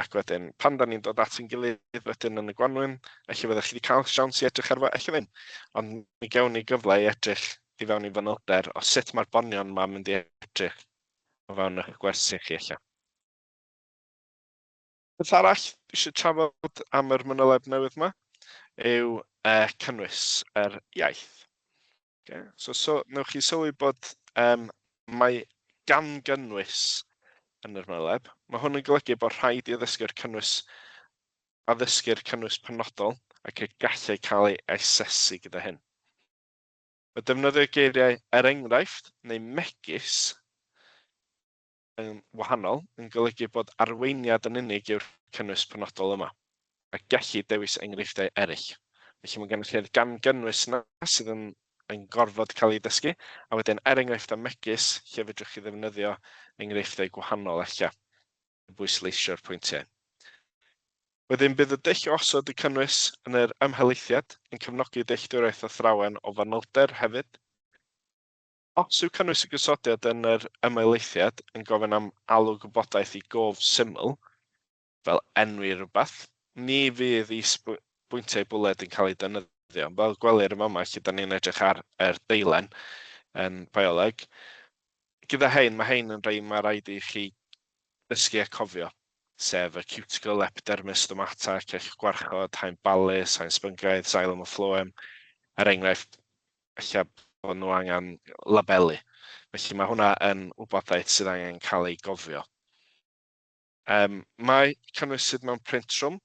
Ac wedyn, pan da ni'n dod at yn gilydd wedyn yn y Gwanwyn, felly fyddwch chi wedi cael siawns i edrych ar fo, eich ddim. Ond mi gewn ni gyfle i edrych i fewn i fanylder o sut mae'r bonion yma'n mynd i edrych o fewn eich gwersi chi eich. Beth arall eisiau trafod am yr Fanyleb Newydd yma yw cynnwys yr iaith. So newch chi sylwi bod mae gan gynnwys yn yr fanyleb. Mae hwn yn golygu bod rhaid i addysgu'r cynnwys penodol ac y gallai cael ei asesu gyda hyn. Mae defnyddio geiriau enghraifft neu megis yn wahanol yn golygu bod arweiniad yn unig yw'r cynnwys penodol yma, a gallu dewis enghreifftiau eraill. Felly mae gennych chi'r gan gynnwys yna sydd yn gorfod cael ei dysgu, a wedyn enghreifftiau megis lle fedrwch chi ddefnyddio enghreifftiau gwahanol eich i bwysleisio'r pwyntiau. Wedyn bydd y dull osod y cynnwys yn yr ymhelaethiad yn cefnogi dealltwriaeth athrawon o fanylder hefyd. Os yw cynnwys y gysodiad yn yr ymhelaethiad yn gofyn am alw gwybodaeth i gof syml, fel enwi rhywbeth, ni fydd bwyntiau bwled yn cael ei defnyddio. Fel gwelir yma, lle da ni'n edrych ar yr deilen yn bioleg. Gyda hein, mae hein yn rhai mae rhaid i chi dysgu a cofio, sef y cuticle, epidermis, stomata, cech gwarchod, haen balus, haen sbyngaidd, xylem o phloem, er enghraifft, eich bod nhw angen labelu. Felly mae hwnna yn wybodaeth sydd angen cael ei gofio. Mae cynwysydd mewn print room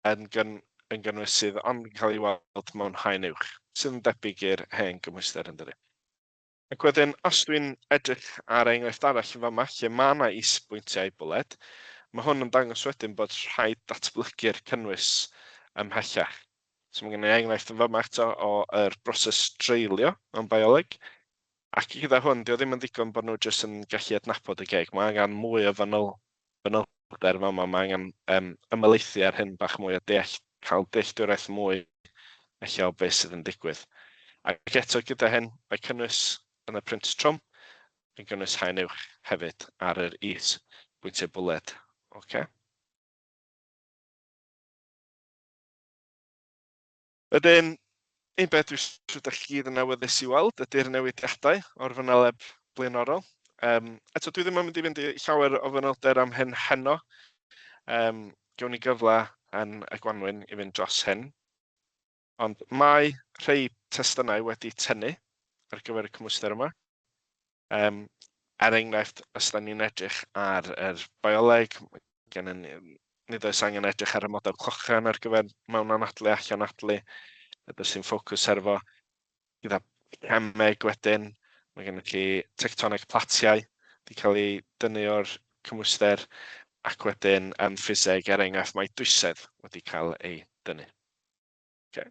yn gynwysydd ond yn cael ei weld mewn haen uwch, sydd yn debyg i'r hen gymwyster yn dydi. Ac wedyn, os dwi'n edrych ar enghraifft arall yn fama, lle mae yna isbwyntiau bwled, mae hwn yn dangos wedyn bod rhaid datblygu'r cynnwys ymhellach. So mae gen i enghraifft yn fama eto o'r broses dreulio mewn bioleg, ac gyda hwn, dio ddim yn ddigon bod nhw jyst yn gallu adnabod y geg. Mae angen mwy o fanylder fama, mae angen ymhelaethu ar hyn bach mwy o cael dealltwriaeth mwy eich o beth sydd yn digwydd. Ac eto gyda hyn, mae cynnwys yn y print trom yn gynnwys haen uwch hefyd ar yr is-bwyntiau bwled. Wedyn, un beth dwi'n siŵr eich gyd yn awyddus i weld ydy'r newidiadau o'r fanyleb blaenorol. Eto, dwi ddim yn mynd i fynd i llawer o fanylder am hyn heno. Gewn ni gyfle yn y Gwanwyn i fynd dros hyn. Ond mae rhai testunau wedi tynnu ar gyfer y cymwyster yma. Er enghraifft, os da ni'n edrych ar yr bioleg, gennym ni nid oes angen edrych ar y model clochan ar gyfer mewn anadlu, allan anadlu. Ydych sy'n ffocws ar efo gyda cemeg wedyn. Mae gennych chi tectonic platiau wedi cael ei dynnu o'r cymwyster ac wedyn ffiseg enghraifft mae dwysedd wedi cael ei dynnu. Okay.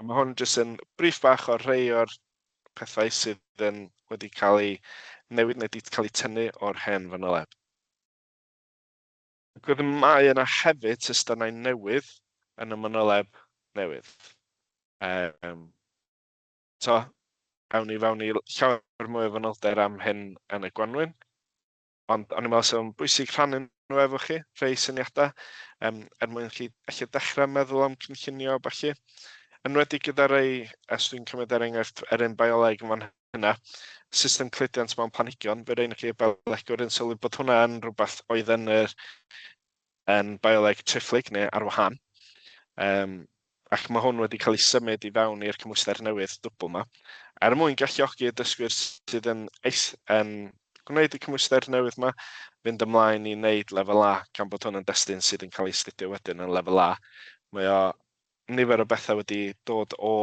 Mae hwn jyst yn brief bach o'r rhai o'r pethau sydd wedi cael ei newid neu wedi cael ei tynnu o'r hen fanyleb. Ac mae yna hefyd testunau newydd yn y manyleb newydd. Awn ni fewn i llawer mwy o fanylder am hyn yn y gwanwyn. Ond o'n i'n meddwl sy'n bwysig rhannu nhw efo chi, rhai syniadau, mwyn chi allu dechrau meddwl am cynllunio o falle. Enwedig gyda rei, os dwi'n cymryd enghraifft un bioleg yn fan hynna, system cludiant mewn planhigion, fe rhaid i chi biolegwr yn sylwi bod hwnna yn rhywbeth oedd yn bioleg trifflig neu ar wahân. Ac mae hwn wedi cael ei symud i fewn i'r cymwyster newydd dwbl yma. Mwyn galluogi y dysgwyr sydd yn gwneud y cymwyster newydd yma, fynd ymlaen i wneud lefel A, gan bod hwn yn destun sydd yn cael ei astudio wedyn yn lefel A. Mae o nifer o bethau wedi dod o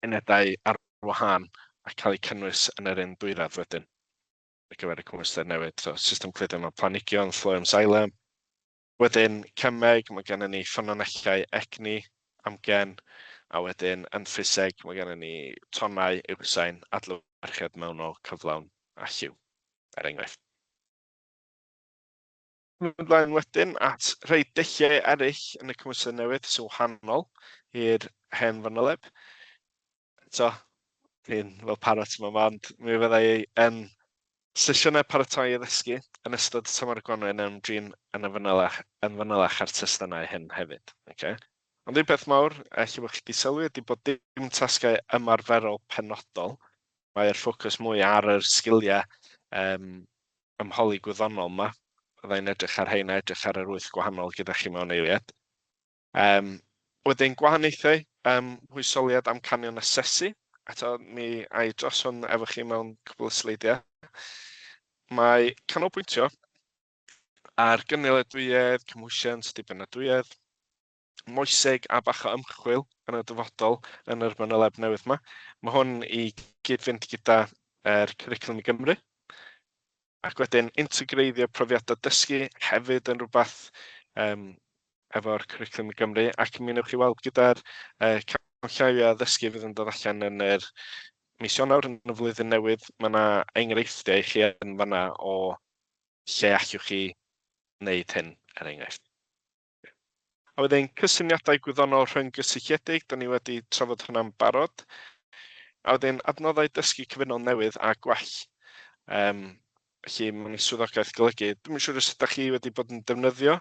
unedau ar wahân a cael eu cynnwys yn yr un dwyradd wedyn. Ar gyfer y cymwyster newydd. So, system cludiant mewn planhigion, phloem xylem. Wedyn, cemeg, mae gennym ni ffynonellau egni, amgen, a wedyn yn ffiseg, mae gennym ni tonnau, uwsain, adlewyrchiad mewnol, cyflawn a lliw, enghraifft. Ymlaen wedyn at rhai dulliau eraill yn y cymwyster newydd sy'n wahanol i'r hen fanyleb. So, fel parot yma, ond mi fyddai yn sesiynau paratoi addysgu yn ystod tymor y gwanwyn yn drin yn fanylach ar testunau hyn hefyd. Okay. Ond un peth mawr, lle bod chi wedi sylwi, ydy bod dim tasgau ymarferol penodol. Mae'r ffocws mwy ar yr sgiliau ymholi gwyddonol yma. Byddai'n edrych ar rhain a edrych ar yr 8 gwahanol gyda chi mewn eiliad. Wedyn gwahaniaethau, hwysoliad amcanion asesu. Eto, mi ai dros hwn efo chi mewn cwbl o sleidiau. Mae canolbwyntio ar gynnyledwyedd, cymwysiant, dibynadwyedd, moeseg a bach o ymchwil yn y dyfodol yn yr manyleb newydd yma. Mae hwn i gyd-fynd gyda'r cwricwlwm i Gymru. Ac wedyn integreiddio profiadau dysgu hefyd yn rhywbeth efo'r cwricwlwm i Gymru. Ac mi newch chi weld gyda'r canllawiau ddysgu fydd yn dod allan yn yr mis Ionawr yn y flwyddyn newydd. Mae yna enghreifftiau i chi yn fanna o lle allwch chi wneud hyn enghraifft. A wedyn cysyniadau gwyddonol rhwng gysylltiedig, da ni wedi trafod hwnna'n barod. A wedyn adnoddau dysgu cyfunol newydd a gwell. Felly mae'n swyddogaeth golygu. Dwi'n siŵr os ydych chi wedi bod yn defnyddio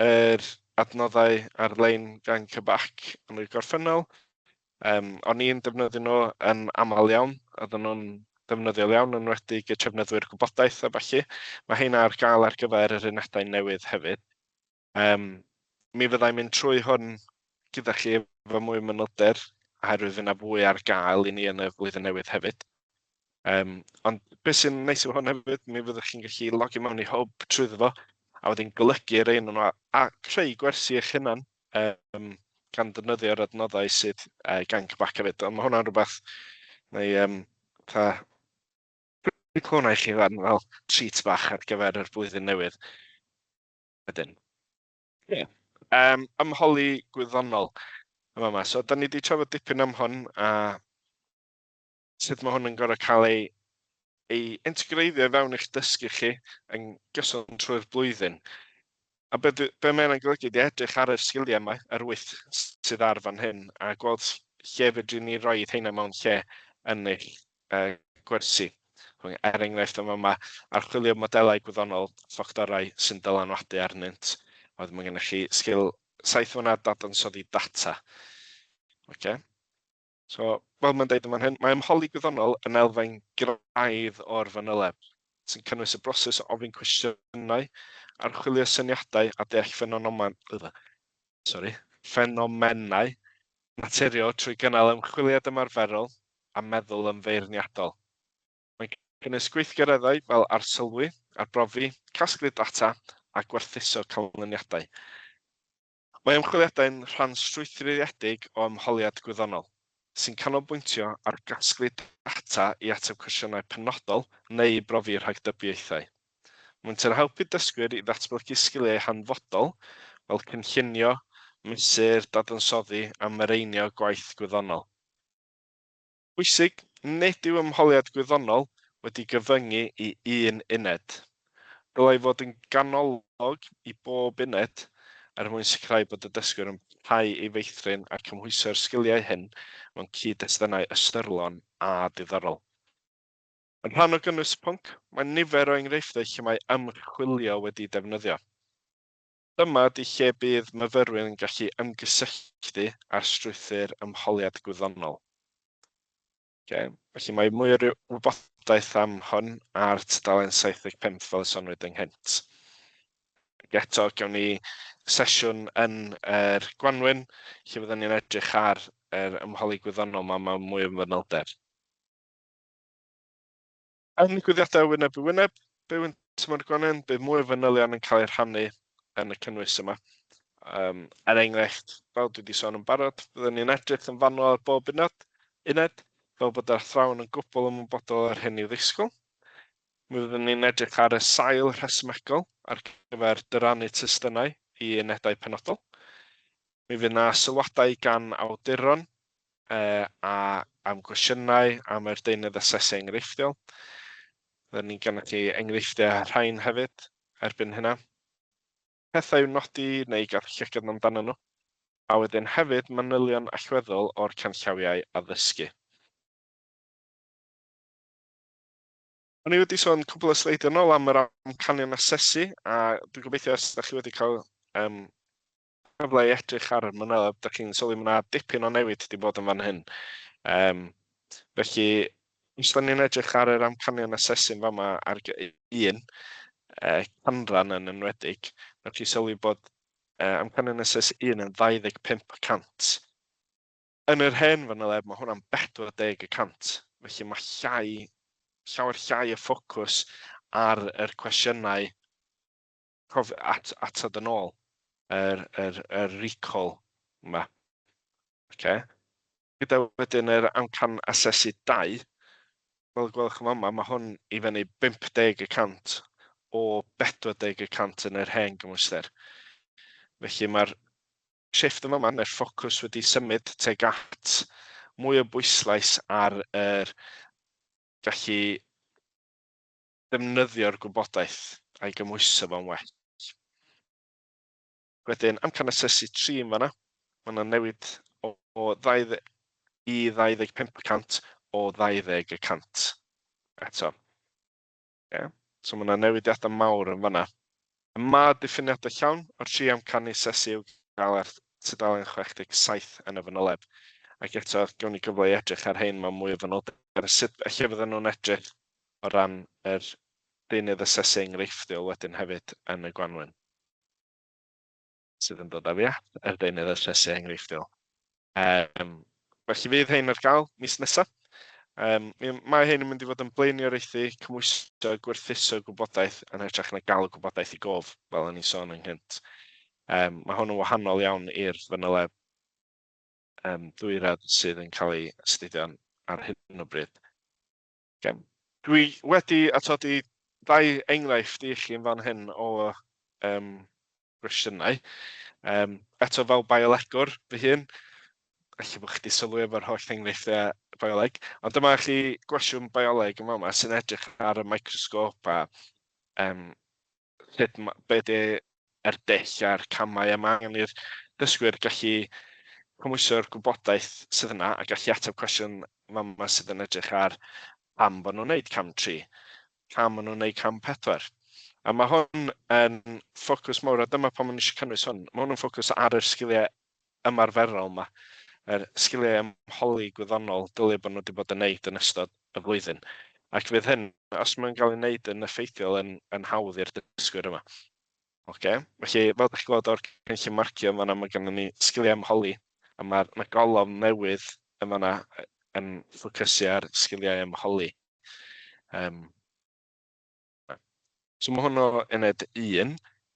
yr adnoddau ar-lein gan Cybac yn y gorffennol. O'n i'n defnyddio nhw yn aml iawn, oedden nhw'n defnyddiol iawn yn enwedig y trefnyddwyr gwybodaeth a falle. Mae heina ar gael ar gyfer yr unedau newydd hefyd. Mi fyddai'n mynd trwy hwn gyda chi efo mwy o manylder, oherwydd fydd yna fwy ar gael i ni yn y flwyddyn newydd hefyd. Ond beth sy'n neis o hwn hefyd, mi fyddwch chi'n gallu logio mewn i hwb trwyddo fo, a wedyn golygu'r un nhw a creu gwersi eich hunan gan defnyddio'r adnoddau sydd gan Cybac hefyd. Ond mae hwnna'n rhywbeth neu clona i chi fan fel treat bach ar gyfer yr blwyddyn newydd. Wedyn. Ymholi gwyddonol yma. So, da ni wedi trafod dipyn am hwn a sut mae hwn yn gorau cael ei integreiddio fewn eich dysgu chi yn gyson trwy'r blwyddyn. A be mae'n golygu ydy edrych ar y sgiliau yma, yr 8 sydd ar fan hyn, a gweld lle fydri ni roi heina mewn lle yn eich gwersi. Enghraifft yma, archwilio modelau gwyddonol, ffactorau sy'n dylanwadu arnynt. Oedd mae gennych chi sgil 7 fanna dadansoddi data. Okay. So, fel mae'n deud yma hyn, mae ymholi gwyddonol yn elfen graidd o'r fanyleb, sy'n cynnwys y broses o ofyn cwestiynau, archwilio syniadau a deall ffenomenau naturiol trwy gynnal ymchwiliad ymarferol a meddwl ymfeirniadol. Mae'n cynnwys gweithgareddau fel arsylwi, arbrofi, casglu data a gwerthuso canlyniadau. Mae ymchwiliadau'n rhan strwythuredig o ymholiad gwyddonol, sy'n canolbwyntio ar gasglu data i ateb cwestiynau penodol neu brofi rhagdybiaethau. Mae'n helpu dysgwyr i ddatblygu sgiliau hanfodol fel cynllunio, mesur, dadansoddi a mireinio gwaith gwyddonol. Bwysig, nid yw ymholiad gwyddonol wedi gyfyngu i un uned. Dylai fod yn ganolog i bob uned mwyn sicrhau bod y dysgwyr yn parhau ei feithrin a cymhwyso'r sgiliau hyn mewn cyd-destynau ystyrlon a diddorol. Yn rhan o gynnwys y pwnc, mae nifer o enghreifftiau lle mae ymchwilio wedi defnyddio. Dyma ydy lle bydd myfyrwyr yn gallu ymgysylltu â'r strwythur ymholiad gwyddonol. Felly mae mwy o wybodaeth am hwn ar tudalen 75 fel y sonwyd ynghynt. Eto, gawn ni sesiwn yn yr Gwanwyn, lle fyddwn ni'n edrych ar yr ymholi gwyddonol mewn mwy o fanylder. Yn gwyddiadau wyneb i wyneb, byw yn tymor Gwanwyn, bydd mwy o fanylion yn cael eu rhannu yn y cynnwys yma. Enghraifft, fel dwi wedi sôn yn barod, byddwn ni'n edrych yn fanwl ar bob uned, fel bod yr athrawon yn gwbl ymwybodol ar hyn i'w ddisgwyl. Mi fyddwn ni'n edrych ar y sail rhesymegol ar gyfer dyrannu testunau i unedau penodol. Mi fydd yna sylwadau gan awduron a am gwestiynau am yr deunydd asesu enghreifftiol. Fyddwn ni'n gennych chi enghreifftiau rhain hefyd erbyn hynna. Pethau i'w nodi neu gael llygad amdano nhw. A wedyn hefyd manylion allweddol o'r canllawiau addysgu. O'n i wedi sôn cwbl o sleidio nôl am yr amcanion asesu, a dwi'n gobeithio os ydych chi wedi cael cyfle i edrych ar y Fanyleb, ydych chi'n sylwi mae yna dipyn o newid wedi bod yn fan hyn. Felly, os da ni'n edrych ar yr amcanion asesu'n fama ar un, canran yn enwedig, ydych chi sylwi bod amcanion asesu 1 yn 25%. Yn yr hen Fanyleb, mae hwnna'n 40%, felly mae llawer llai y ffocws ar yr cwestiynau atod yn ôl, yr recall yma. Gyda wedyn yr amcan asesu 2, fel gwelwch yn fama, mae hwn i fyny 50% o 40% yn yr hen gymwyster. Felly mae'r shifft yma, neu'r ffocws wedi symud tuag at mwy o bwyslais ar yr gallu defnyddio'r gwybodaeth a'i gymwyso fo'n well. Wedyn, amcan asesu 3 yn fanna, mae yna newid o 20 i 25% o 20%. Eto. So mae yna newidiadau mawr yn fanna. Mae diffiniadau llawn o'r 3 amcanu asesu i'w gael ar tudalen 67 yn y Fanyleb. Ac eto, gawn ni gyfle i edrych ar hyn mewn mwy o fanylder. Sut lle fydden nhw'n edrych o ran yr deunydd asesu enghreifftiol wedyn hefyd yn y Gwanwyn. Sydd yn dod â fi at yr deunydd asesu enghreifftiol. Felly fydd hein ar gael mis nesaf. Mae hein yn mynd i fod yn blaenioraethu cymwyso gwerthuso gwybodaeth yn hytrach na gael y gwybodaeth i gof, fel yn ei sôn ynghynt. Mae hwn yn wahanol iawn i'r Fanyleb Dwyradd sydd yn cael ei astudio ar hyn o bryd. Dwi wedi atodi 2 enghraifft i chi yn fan hyn o gwestiynau. Eto fel biolegwr fy hun, felly bod chi wedi sylwi efo'r holl enghreifftiau bioleg. Ond dyma chi gwestiwn bioleg yn fama sy'n edrych ar y microsgop a be di'r dull a'r camau yma angen i'r dysgwyr gallu cymwyso'r gwybodaeth sydd yna a gallu ateb cwestiwn fama sydd yn edrych ar pam bod nhw'n wneud cam 3, pam bod nhw'n wneud cam 4. A mae hwn yn ffocws mawr, a dyma pan ma'n eisiau cynnwys hwn, mae hwn yn ffocws ar yr sgiliau ymarferol yma, yr sgiliau ymholi gwyddonol dylai bod nhw wedi bod yn wneud yn ystod y flwyddyn. Ac fydd hyn, os mae'n cael ei wneud yn effeithiol yn hawdd i'r dysgwyr yma. Felly, fel ydych chi'n gweld o'r cynllun marcio yn fan'na, mae gennym ni sgiliau ymholi, a mae golofn newydd yn fan'na yn ffocysu ar sgiliau ymholi. So mae hwnnw uned 1,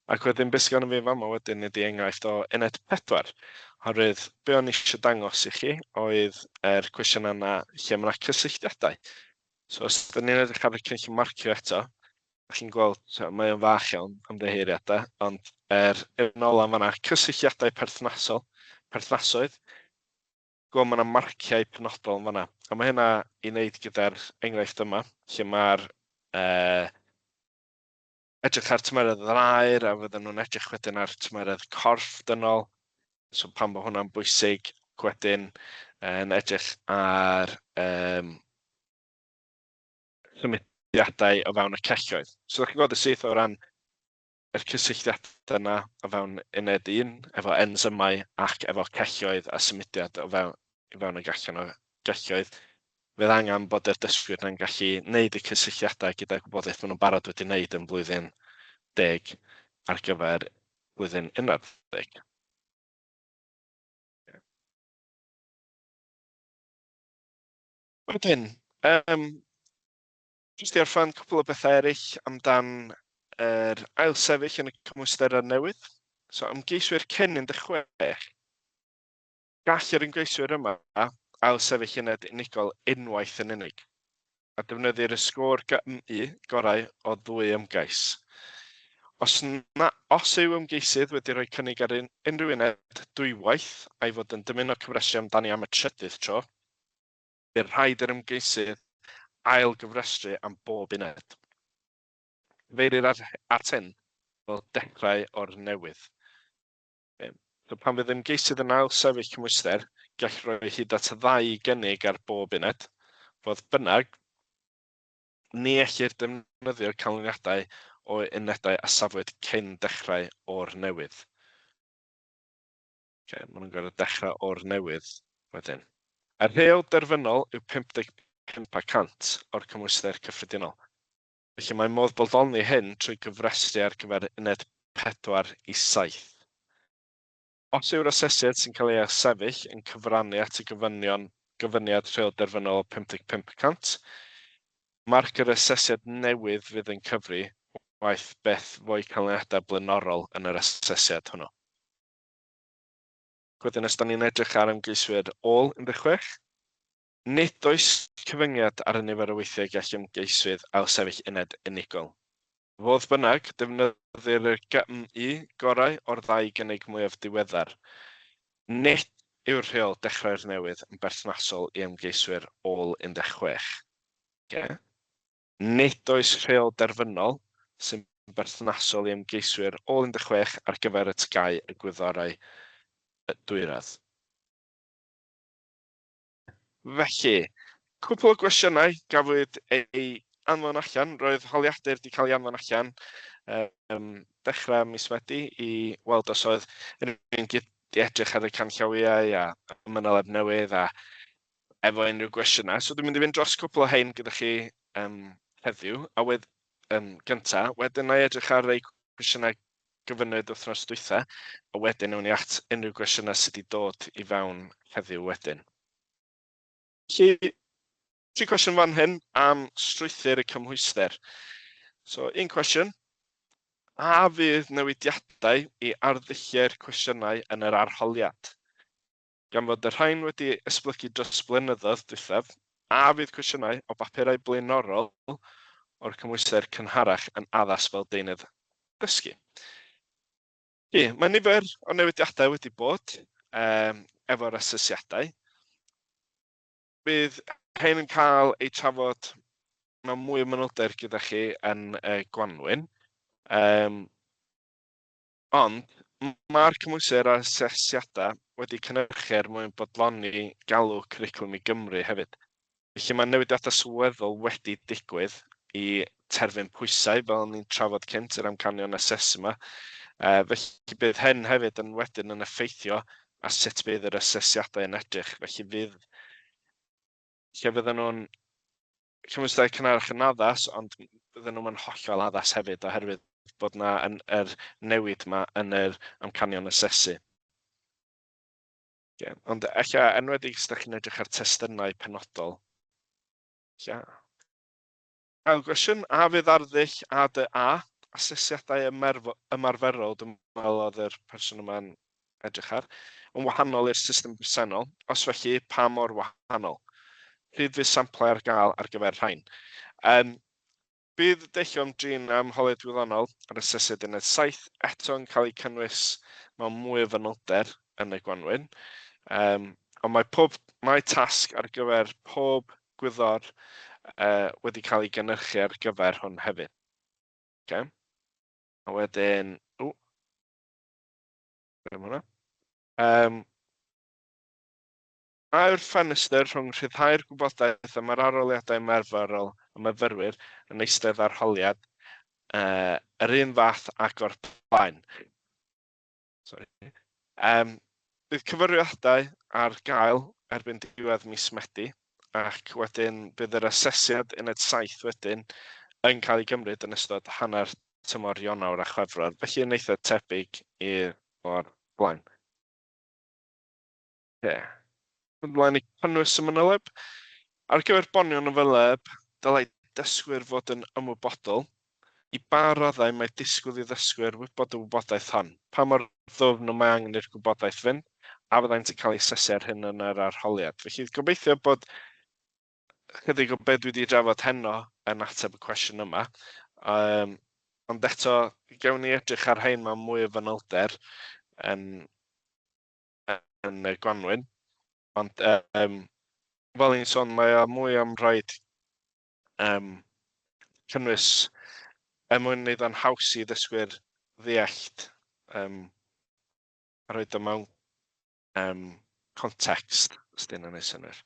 ac wedyn beth sy'n fi fama wedyn ydi enghraifft o uned 4. Oherwydd, be o'n eisiau dangos i chi oedd cwestiwn yna lle mae yna cysylltiadau. So os ydyn ni'n edrych ar y cynllun marcio eto, chi'n gweld, mae o'n fach iawn ymddeheiriadau, ond yn ola mae yna cysylltiadau perthnasoedd, gweld mae yna marciau penodol yn fanna. A mae hynna i wneud gyda'r enghraifft yma, lle mae'r edrych ar tymheredd yr aer, a fydden nhw'n edrych wedyn ar tymheredd corff dynol. So pan bod hwnna'n bwysig, wedyn yn edrych ar symudiadau o fewn y celloedd. So ydych chi'n gweld y syth o ran yr cysylltiadau yna o fewn uned 1, efo ensymau ac efo celloedd a symudiad o fewn y gallan o gelloedd. Fydd angen bod y dysgwyr yna'n gallu wneud y cysylltiadau gyda gwybodaeth maen nhw'n barod wedi wneud yn blwyddyn 10 ar gyfer blwyddyn 11. Wedyn, jyst i orffen cwbl o bethau eraill amdan yr ail sefyll yn y cymwysterau newydd. So ymgeiswyr cyn 16, gall yr ymgeiswyr yma ail sefyll uned unigol unwaith yn unig, a defnyddir y sgôr GMI gorau o 2 ymgais. Os yw ymgeisydd wedi rhoi cynnig ar unrhyw uned dwywaith a'i fod yn dymuno cyfrestru amdani am y trydydd tro, bydd rhaid yr ymgeisydd ail gyfrestru am bob uned. Feirir at hyn fel dechrau o'r newydd. So pan fydd ymgeisydd yn ail sefyll cymwyster, gall roi hyd at 2 gynnig ar bob uned, fodd bynnag, ni ellir defnyddio'r canlyniadau o unedau a safwyd cyn dechrau o'r newydd. Maen nhw'n gorfod dechrau o'r newydd wedyn. Yr rheol derfynol yw 55% o'r cymwyster cyffredinol. Felly mae modd bodloni hyn trwy gyfrestru ar gyfer uned 4 i 7. Os yw'r asesiad sy'n cael ei sefyll yn cyfrannu at y gyfyniad rheol derfynol o 55%, marc yr asesiad newydd fydd yn cyfri waith beth fwy canlyniadau blaenorol yn yr asesiad hwnnw. Wedyn, os da ni'n edrych ar ymgeiswyr ôl 16, nid oes cyfyngiad ar y nifer o weithiau gall ymgeiswydd ail sefyll uned unigol. Fodd bynnag, defnyddir y GMI gorau o'r 2 gynnig mwyaf diweddar. Nid yw'r rheol dechrau'r newydd yn berthnasol i ymgeiswyr ôl 16. Nid oes rheol derfynol sy'n berthnasol i ymgeiswyr ôl 16 ar gyfer y TGAU Y Gwyddorau Dwyradd. Felly, cwpl o gwestiynau gafwyd ei anfon allan, roedd holiadur wedi cael ei anfon allan dechrau mis Medi i weld os oedd rhywun wedi edrych ar y canllawiau a Fanyleb Newydd a efo unrhyw gwestiynau. So dwi'n mynd i fynd dros cwpl o hein gyda chi heddiw, a gyntaf, wedyn na i edrych ar ei gwestiynau gyfynwyd wythnos dwytha, a wedyn ewn ni at unrhyw gwestiynau sydd wedi dod i fewn heddiw wedyn. Felly, 3 cwestiwn fan hyn am strwythur y cymhwyster. So, un cwestiwn. A fydd newidiadau i arddullau'r cwestiynau yn yr arholiad? Gan fod y rhain wedi esblygu dros blynyddoedd dwythaf, a fydd cwestiynau o bapurau blaenorol o'r cymhwyster cynharach yn addas fel deunydd dysgu. Mae nifer o newidiadau wedi bod efo'r asesiadau. Bydd hein yn cael ei trafod mewn mwy o manylder gyda chi yn Gwanwyn. Ond mae'r cymwyster a asesiadau wedi cynhyrchu mwyn bodloni galw cwricwlwm i Gymru hefyd. Felly mae newidiadau sylweddol wedi digwydd i terfyn pwysau fel ni'n trafod cynt yr amcanion asesu yma. Felly bydd hyn hefyd yn wedyn yn effeithio a sut bydd yr asesiadau yn edrych. Felly fydden nhw'n cymwystau cynharach yn addas, ond bydden nhw'n hollol addas hefyd oherwydd bod yna yr newid yma yn yr amcanion asesu. Ond eich enwedig os ydych chi'n edrych ar testunau penodol. Ail gwestiwn, a fydd arddull ADA asesiadau ymarferol, dwi'n meddwl oedd yr person yma'n edrych ar, yn wahanol i'r system bresennol, os felly pa mor wahanol. Pryd fydd samplau ar gael ar gyfer rhain. Bydd deillio am drin holiad wyddonol ar asesiad uned 7 eto'n cael ei cynnwys mewn mwy o fanylder yn y Gwanwyn. Ond mae tasg ar gyfer pob gwyddor wedi cael ei gynhyrchu ar gyfer hwn hefyd. Okay. A wedyn, mae'r ffenestr rhwng rhyddhau'r gwybodaeth am yr arholiadau ymarferol y myfyrwyr yn eistedd arholiad yr un fath ac o'r blaen. Bydd cyfrifiadau ar gael erbyn diwedd mis Medi, ac wedyn bydd yr asesiad uned 7 wedyn yn cael ei gymryd yn ystod hanner tymor Ionawr a Chwefror, felly yn eitha tebyg o'r blaen. Ymlaen i cynnwys y Fanyleb. Ar gyfer bonio Fanyleb, dylai dysgwyr fod yn ymwybodol i ba raddau mae disgwyl i ddysgwyr wybod y wybodaeth hon. Pa mor ddwfn mae angen i'r gwybodaeth fynd, a fyddai'n cael ei asesu ar hyn yn yr arholiad. Felly gobeithio bod chydig o beth dwi wedi drafod heno yn ateb y cwestiwn yma. Ond eto, gewn ni edrych ar hein mewn mwy o fanylder yn y Gwanwyn. Ond fel i'n sôn, mae o mwy am rhaid cynnwys mwyn wneud o'n haws i ddysgwyr ddeallt a roed o mewn context, os dyn nhw'n ei synnwyr.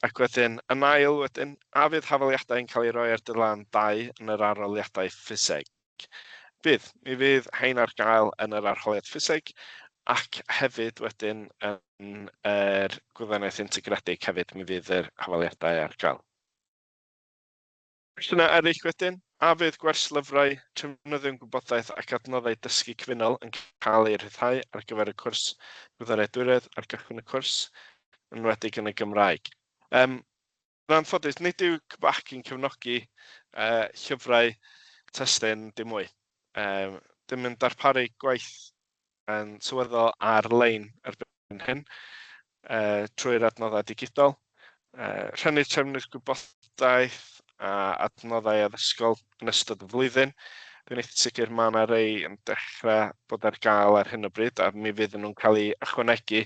Ac wedyn, yn ail wedyn, a fydd hafaliadau yn cael ei roi ar dylan 2 yn yr arholiadau ffiseg. Mi fydd hein ar gael yn yr arholiad ffiseg, ac hefyd wedyn yn yr gwyddoniaeth integredig hefyd mi fydd yr hafaliadau ar gael. Cwestiynau eraill wedyn, a fydd gwerslyfrau trefnyddion gwybodaeth ac adnoddau dysgu cyfunol yn cael ei rhyddhau ar gyfer y cwrs Gwyddorau Dwyradd ar gychwyn y cwrs, yn enwedig yn y Gymraeg. Yn anffodus, nid yw CBAC yn cefnogi llyfrau testyn dim mwy. Dim yn darparu gwaith yn sylweddol ar-lein erbyn hyn trwy'r adnoddau digidol. Rhannu trefnydd gwybodaeth a adnoddau addysgol yn ystod y flwyddyn. Dwi'n eitha sicr mae yna rei yn dechrau bod ar gael ar hyn o bryd, a mi fydd nhw'n cael ei ychwanegu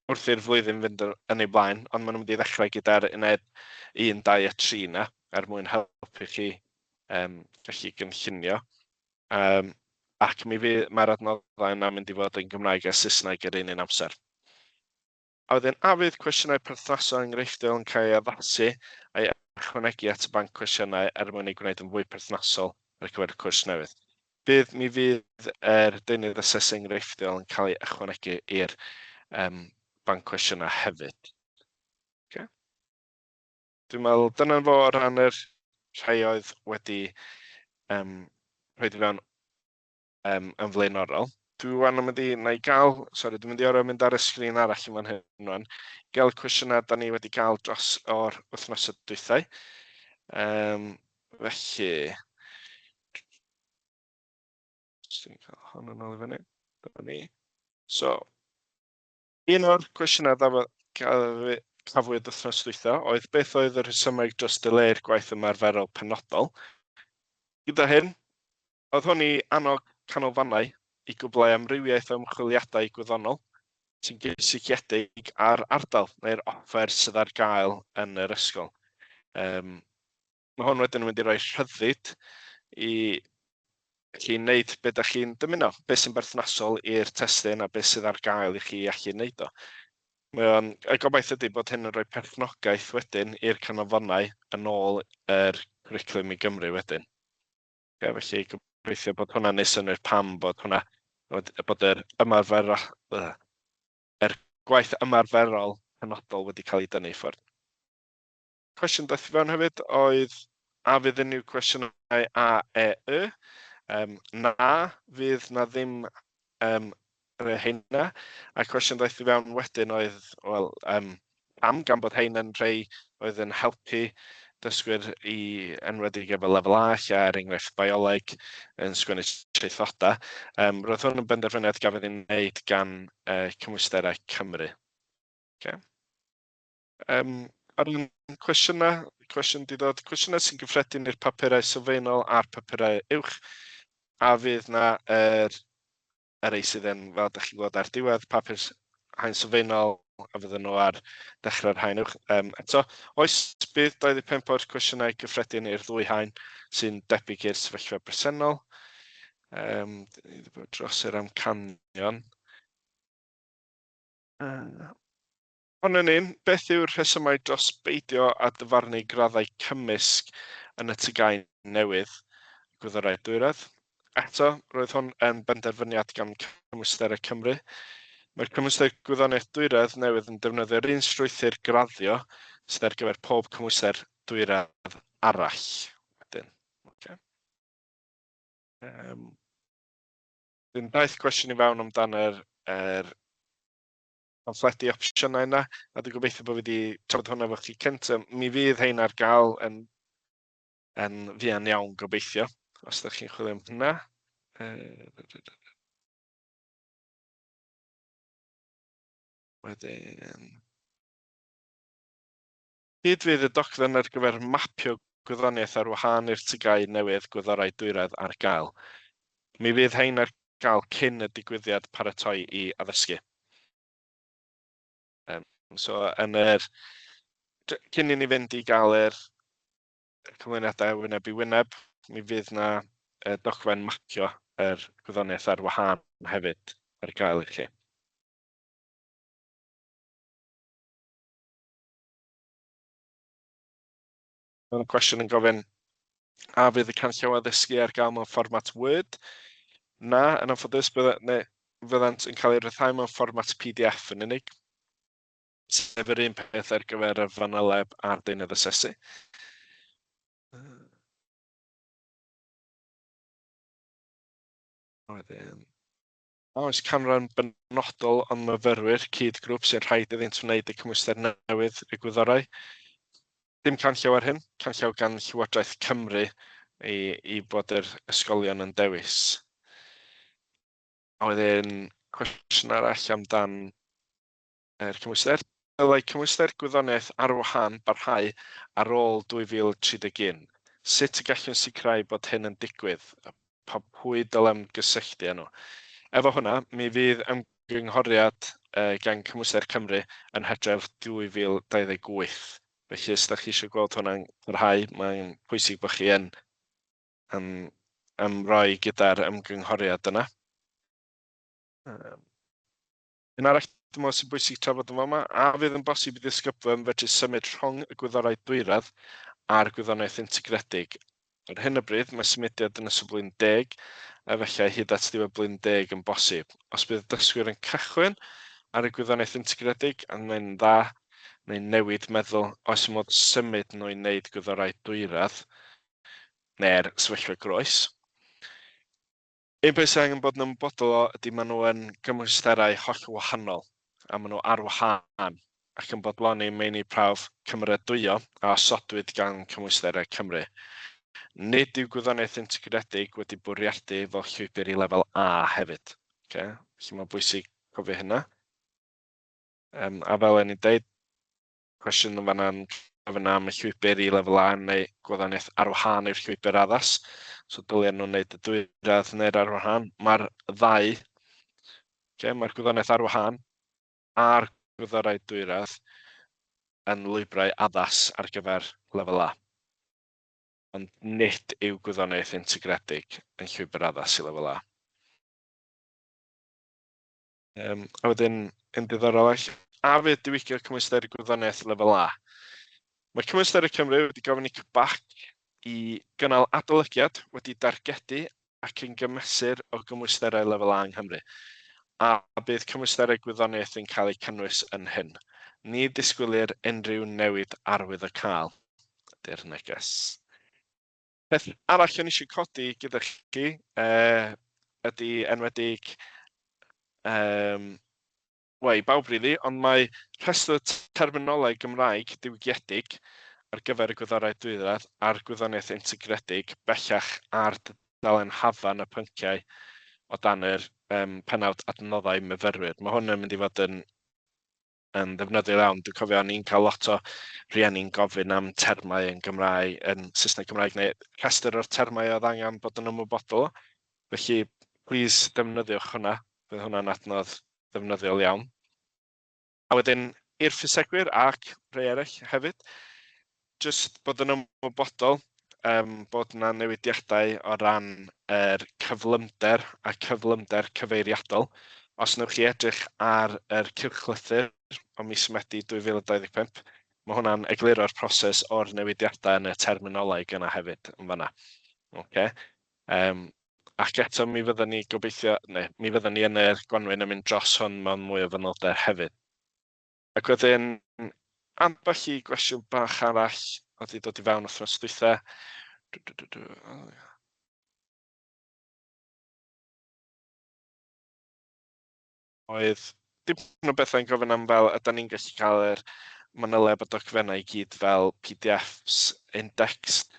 wrth i'r flwyddyn fynd yn ei blaen, ond maen nhw'n mynd i ddechrau gyda'r uned 1, 2 a 3 yna, mwyn helpu chi gallu gynllunio. Ac mae'r adnoddau yna mynd i fod yn Gymraeg a Saesneg yr un amser. A wedyn, a fydd cwestiynau perthnasol enghreifftiol yn cael ei addasu a'i ychwanegu at y banc cwestiynau mwyn ei gwneud yn fwy perthnasol ar gyfer y cwrs newydd. Mi fydd yr deunydd asesu enghreifftiol yn cael ei ychwanegu i'r banc cwestiynau hefyd. Dwi'n meddwl, dyna'n fo o ran yr rhai oedd wedi rhoid i fewn yn flaenorol. Dwi'n mynd i orau mynd ar y sgrin arall yn fan hyn rwan. Gael cwestiynau da ni wedi cael dros o'r wythnosau dwythau. Felly, dwi'n cael hon yn ôl i fyny. So, un o'r cwestiynau cafwyd wythnos dwytha oedd beth oedd yr rhesymeg dros dileu'r gwaith ymarferol penodol. Gyda hyn, oedd hwn i annog canolfannau i gwblhau amrywiaeth o ymchwiliadau gwyddonol sy'n gysylltiedig ar ardal neu'r offer sydd ar gael yn yr ysgol. Mae hwn wedyn yn mynd i roi rhyddid i chi wneud beth ydych chi'n dymuno, beth sy'n berthnasol i'r testyn a beth sydd ar gael i chi allu wneud o. Y gobaith ydy bod hyn yn rhoi perthnogaeth wedyn i'r canolfannau yn ôl yr cwricwlwm i Gymru wedyn. Felly gobeithio bod hwnna'n neud synnwyr pam bod yr gwaith ymarferol penodol wedi cael ei dynnu ffwrdd. Cwestiwn daeth i fewn hefyd oedd a fydd unrhyw cwestiynau A, E, Y. Na, fydd na ddim heina. A cwestiwn daeth i fewn wedyn oedd, gan bod hein yn rhai oedd yn helpu dysgwyr i enwedig efo lefel A, lle enghraifft bioleg yn sgwennu traethodau. Roedd hwn yn benderfyniad gafodd ei wneud gan Cymwysterau Cymru. Okay. Ar un cwestiwn di ddod, cwestiynau sy'n gyffredin i'r papurau sylfaenol a'r papurau uwch, a fydd na yr ei sydd yn, fel ydych chi'n gweld ar diwedd, papur haen sylfaenol a fydden nhw ar dechrau'r haen uwch. Eto, oes bydd 25 o'r cwestiynau gyffredin i'r ddwy haen sy'n debyg i'r sefyllfa bresennol. Dros yr amcanion. Ond yn un, beth yw'r rhesymau dros beidio a dyfarnu graddau cymysg yn y TGAU newydd Gwyddorau Dwyradd? Eto, roedd hwn yn benderfyniad gan Cymwysterau Cymru. Mae'r Cymwyster Gwyddoniaeth Dwyradd newydd yn defnyddio'r un strwythur graddio sydd ar gyfer pob Cymwyster Dwyradd arall. Okay. Dwi'n daeth cwestiwn i fewn amdan yr pamffledi opsiynau yna, a dwi'n gobeithio bod fi wedi trafod hwnna efo chi cynt. Mi fydd hein ar gael yn fuan iawn gobeithio, os ydych chi'n chwilio am hynna. Wedyn... Hyd fydd y docfen ar gyfer mapio gwyddoniaeth ar wahân i'r TGAU newydd Gwyddorau Dwyradd ar gael. Mi fydd hein ar gael cyn y digwyddiad paratoi i addysgu. So, cyn i ni fynd i gael yr cyflwyniadau wyneb i wyneb, mi fydd na dogfen mapio yr gwyddoniaeth ar wahân hefyd ar gael i chi. Mae'n cwestiwn yn gofyn, a fydd y canllaw addysgu ar gael mewn fformat Word? Na, yn anffodus byddant yn cael ei ryddhau mewn fformat PDF yn unig. Sef yr un peth ar gyfer y fanyleb a'r deunydd asesu. Oes canran benodol ond myfyrwyr cyd-grŵp sy'n rhaid iddynt wneud y Cymwyster newydd y Gwyddorau. Dim canllaw ar hyn, canllaw gan Llywodraeth Cymru i bod yr ysgolion yn dewis. A wedyn cwestiwn arall amdan yr Cymwyster. Dylai Cymwyster Gwyddoniaeth ar wahân barhau ar ôl 2031. Sut y gallwn sicrhau bod hyn yn digwydd? Pwy dylem gysylltu â nhw? Efo hwnna, mi fydd ymgynghoriad gan Cymwyster Cymru yn Hydref 2028. Felly, os ydych chi eisiau gweld hwnna'n parhau, mae'n pwysig bod chi yn ymroi gyda'r ymgynghoriad yna. Un arall sy'n bwysig trafod yn fama, a fydd yn bosib i ddisgyblio fedru symud rhwng y Gwyddorau Dwyradd a'r gwyddoniaeth integredig. Ar hyn o bryd, mae symudiad yn ysol blwyddyn 10, a felly hyd at ddiwedd blwyddyn 10 yn bosib. Os bydd dysgwyr yn cychwyn ar y gwyddoniaeth integredig, a mae'n dda, neu'n newid meddwl oes modd symud nhw i wneud Gwyddorau Dwyradd, neu'r sefyllfa groes. Un peth sy'n angen bod nhw'n bodol o ydy maen nhw yn gymwysterau holl wahanol, a maen nhw ar wahân, ac yn bodloni meini prawf cymeradwyo a osodwyd gan Cymwysterau Cymru. Nid yw gwyddoniaeth integredig wedi bwriadu fel llwybr i lefel A hefyd. Okay? Felly mae'n bwysig cofio hynna. A fel yn ei dweud, cwestiwn yn fanna'n gofyn am y llwybr i lefel A neu gwyddoniaeth ar wahân i'r llwybr addas. So dyliau nhw'n wneud y dwyradd neu'r ar wahân. Mae'r ddau, mae'r gwyddoniaeth ar wahân a'r Gwyddorau Dwyradd yn lwybrau addas ar gyfer lefel A. Ond nid yw gwyddoniaeth integredig yn llwybr addas i lefel A. A wedyn, yn diddorol all, a fydd diwygio Cymwyster Gwyddoniaeth lefel A. Mae Cymwyster y Cymru wedi gofyn i CBAC i gynnal adolygiad wedi dargedu ac yn gymesur o gymwysterau lefel A yng Nghymru. A bydd Cymwysterau Gwyddoniaeth yn cael eu cynnwys yn hyn. Ni disgwylir unrhyw newid arwydd o cael. Ydy'r neges. Peth arall yn eisiau codi gyda chi ydy enwedig i bawb rili, ond mae rhestr terminolau Gymraeg diwygiedig ar gyfer y Gwyddorau Dwyradd a'r gwyddoniaeth integredig bellach ar dudalen hafan y pynciau o dan yr penawd adnoddau myfyrwyr. Mae hwn yn mynd i fod yn ddefnyddio iawn. Dwi'n cofio ni'n cael lot o rhieni'n gofyn am termau yn Gymraeg, yn Saesneg Gymraeg, neu rhestr o'r termau oedd angen bod yn ymwybodol. Felly, please defnyddiwch hwnna. Bydd hwnna'n adnodd ddefnyddiol iawn. A wedyn, i'r ffisegwyr ac rhai eraill hefyd, jyst bod yn ymwybodol bod yna newidiadau o ran yr cyflymder a cyflymder cyfeiriadol. Os newch chi edrych ar yr cylchlythyr o mis Medi 2025, mae hwnna'n egluro'r proses o'r newidiadau yn y terminoleg yna hefyd yn fanna. Okay. Ac eto mi fyddwn ni gobeithio, neu mi fyddwn ni yn yr gwanwyn yn mynd dros hwn mewn mwy o fanylder hefyd. Ac wedyn, ambell i gwestiwn bach arall oedd i dod i fewn wythnos dwytha. Oedd dim o bethau'n gofyn am fel, ydyn ni'n gallu cael yr manyleb o dogfennau i gyd fel PDFs indexed.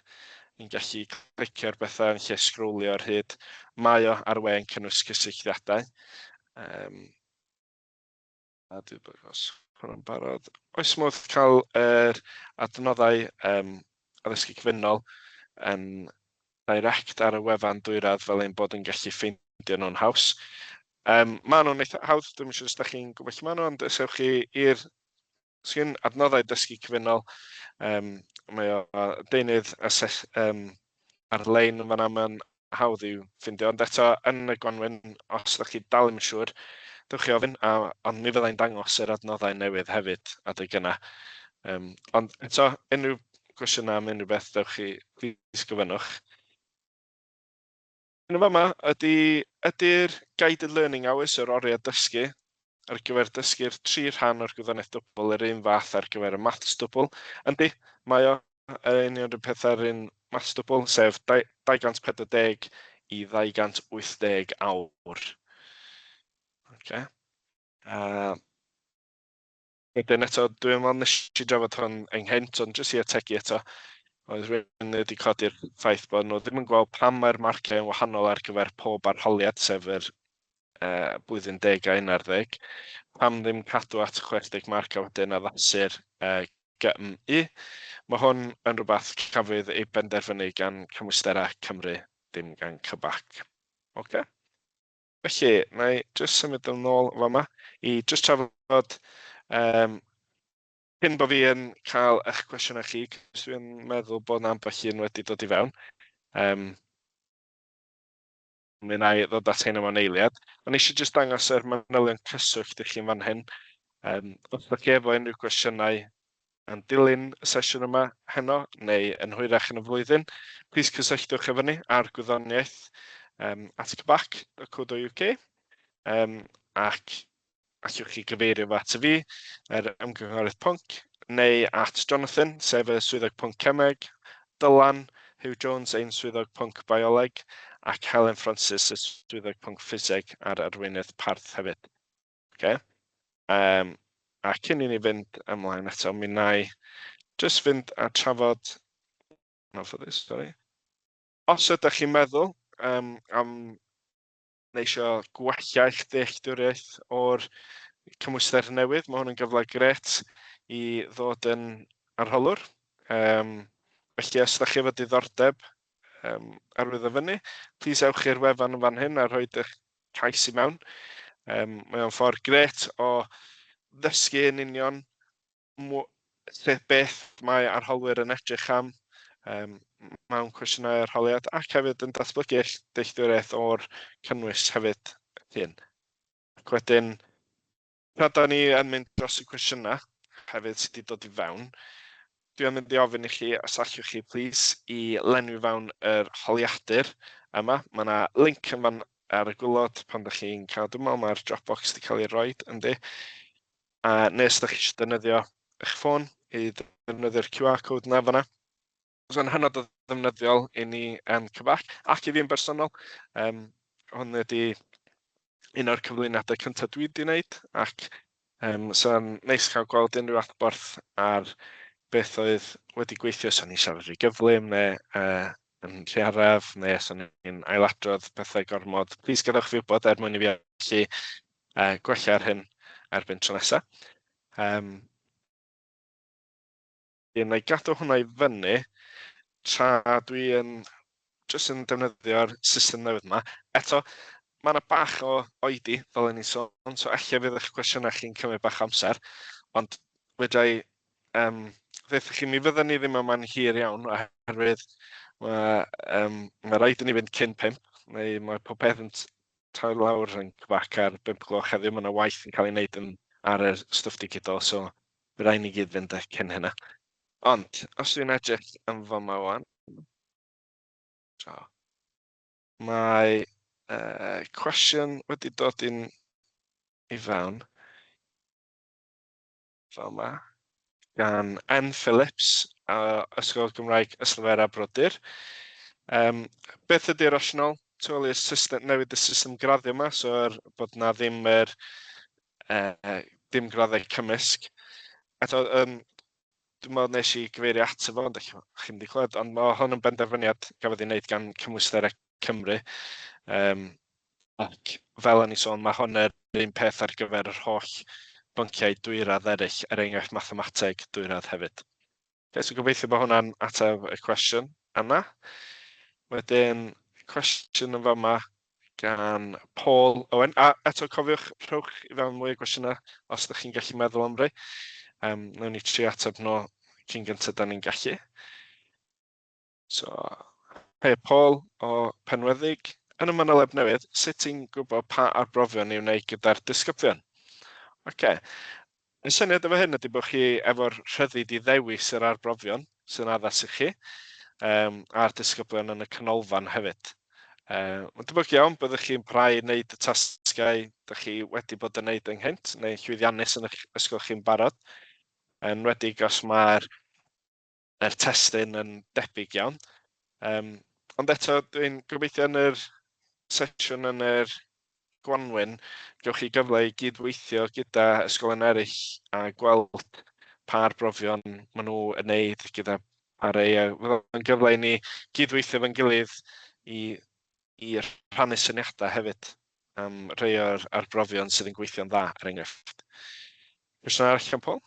Ni'n gallu clicio'r bethau yn lle sgrwlio ar hyd. Mae o ar we yn cynnwys cysylltiadau. A dwi'n bod os hwnna'n barod. Oes modd cael yr adnoddau addysgu cyfunol yn direct ar y wefan Dwyradd fel ein bod yn gallu ffeindio nhw'n haws. Mae nhw'n eitha hawdd, dwi'n siŵr os da chi'n gwybod lle mae nhw, ond ysewch chi i'r adnoddau dysgu cyfunol, mae o deunydd ar-lein yn fan'na, mae'n hawdd i'w ffindio, ond eto yn y gwanwyn, os da chi dal yn siŵr, dewch chi ofyn, ond mi fyddai'n dangos yr adnoddau newydd hefyd adeg yna. Ond eto, unrhyw gwestiynau am unrhyw beth, dewch chi, please gofynnwch. Yn y fama, ydy'r guided learning hours, yr oriau dysgu, ar gyfer dysgu'r 3 rhan o'r gwyddoniaeth dwbl, yr un fath ar gyfer y maths dwbl. Yndi, mae o union y peth ar un maths dwbl, sef 240 i 280 awr. Okay. Wedyn eto, dwi'n meddwl nes i drafod hwn ynghynt, ond jyst i ategu eto, oedd rhywun wedi codi'r ffaith bod nhw ddim yn gweld pam mae'r marciau yn wahanol ar gyfer pob arholiad, sef yr blwyddyn 10 a 11, pam ddim cadw at 60 marc a wedyn addasu'r GMU. Mae hwn yn rhywbeth cafwyd ei benderfynu gan Cymwysterau Cymru, dim gan Cybac. Okay. Felly, na i jyst symud yn ôl fama i jyst trafod cyn bod fi yn cael eich cwestiynau chi, cos dwi'n meddwl bod na ambell un wedi dod i fewn. Mi wna i ddod at hyn mewn eiliad. Ond eisiau jyst dangos yr manylion cyswllt i chi'n fan hyn. Os ydych chi efo unrhyw cwestiynau yn dilyn y sesiwn yma heno, neu yn hwyrach yn y flwyddyn, plis cysylltwch efo ni ar gwyddoniaeth at cybac.co.uk ac allwch chi gyfeirio fo at y fi, yr ymgynghorydd pwnc, neu at Jonathan, sef y swyddog pwnc Cemeg, Dylan, Hugh Jones, ein swyddog pwnc bioleg, ac Helen Francis, y swyddog pwnc ffiseg ar arweinydd parth hefyd. Okay. A cyn i ni fynd ymlaen eto, mi wna i jyst fynd a trafod, os ydych chi'n meddwl am neisio gwella eich dealltwriaeth o'r cymwyster newydd, mae hwn yn gyfle gret i ddod yn arholwr. Felly, os ydych chi efo diddordeb arwyddo fyny, plis ewch i'r wefan yn fan hyn a rhoid eich cais i mewn. Mae o'n ffordd gret o ddysgu yn union beth mae arholwyr yn edrych am mewn cwestiynau arholiad ac hefyd yn datblygu eich dealltwriaeth o'r cynnwys hefyd hyn. Ac wedyn, tra da ni yn mynd dros y cwestiynau hefyd sydd wedi dod i fewn, dwi'n mynd i ofyn i chi os allwch chi plis i lenwi fewn yr holiadur yma. Mae yna link yn fan ar y gwylod pan ydych chi'n cael, dwi'n meddwl mae'r Dropbox wedi cael ei roed yndi. Neu os ydych chi eisiau defnyddio eich ffôn i defnyddio'r QR code yna fan'na. So'n hynod o ddefnyddiol i ni yn Cybac ac i fi'n bersonol. Hwn ydi un o'r cyflwyniadau cyntaf dwi wedi wneud ac so'n neis cael gweld unrhyw adborth ar beth oedd wedi gweithio, so ni'n siarad rhy gyflym neu yn rhy araf, neu so ni'n ailadrodd pethau gormod. Plis gadewch fi wybod mwyn i fi allu gwella ar hyn erbyn tro nesaf. Dwi'n ei gadw hwnna i fyny tra dwi'n jyst yn defnyddio'r system newydd yma. Eto, mae yna bach o oedi, fel yn ei sôn, so allai fydd eich cwestiynau chi'n cymryd bach amser, ond wedai, ddeitha chi, mi fydden ni ddim yma'n hir iawn, oherwydd mae rhaid i ni fynd cyn 5, neu mae popeth yn troi lawr yn cyfach ar 5 gloch heddiw, mae yna waith yn cael ei wneud ar y stwff digidol, so bydd rhaid ni gyd fynd cyn hynna. Ond, os dwi'n edrych yn fyma wan, mae cwestiwn wedi dod i fewn fel yma gan N Phillips a Ysgol Gymraeg Yslafera Brodyr. Beth ydy'r rasionol tu ôl i'r system, newid y system graddio yma, so bod na ddim dim graddau cymysg. Eto, dwi'n meddwl nes i gyfeirio ato fo, ond chi'n mynd i clywed, ond mae hwn yn benderfyniad gafodd ei wneud gan Cymwysterau Cymru. Ac fel yn ei sôn, mae hwn yr un peth ar gyfer yr holl bynciau dwyradd eraill, enghraifft mathemateg dwyradd hefyd. So gobeithio bod hwnna'n ateb y cwestiwn yna. Wedyn, cwestiwn yn fama gan Paul Owen. A eto cofiwch, rhowch i fewn mwy o gwestiynau os ydych chi'n gallu meddwl am rei. Nawn ni tri ateb nhw cyn gyntaf da ni'n gallu. So, Paul o Penweddig. Yn y Fanyleb Newydd, sut ti'n gwybod pa arbrofion i'w wneud gyda'r disgyblion? Y syniad efo hyn ydy bod chi efo'r rhyddid i ddewis yr arbrofion sy'n addas i chi a'r disgyblion yn y canolfan hefyd. Mae'n dibynnu iawn byddwch chi'n parhau wneud y tasgau ydych chi wedi bod yn wneud ynghynt neu llwyddiannus yn eich ysgol chi'n barod. Yn enwedig os mae'r testyn yn debyg iawn. Ond eto, dwi'n gobeithio yn yr sesiwn yn yr Gwanwyn, gewch chi gyfle i gydweithio gyda ysgolion eraill a gweld pa arbrofion maen nhw yn wneud gyda pa rei. Fydd yn gyfle i ni gydweithio fe'n gilydd i rhannu syniadau hefyd am rhai o'r arbrofion sydd yn gweithio'n dda er enghraifft. Cwestiwn arall gan Paul?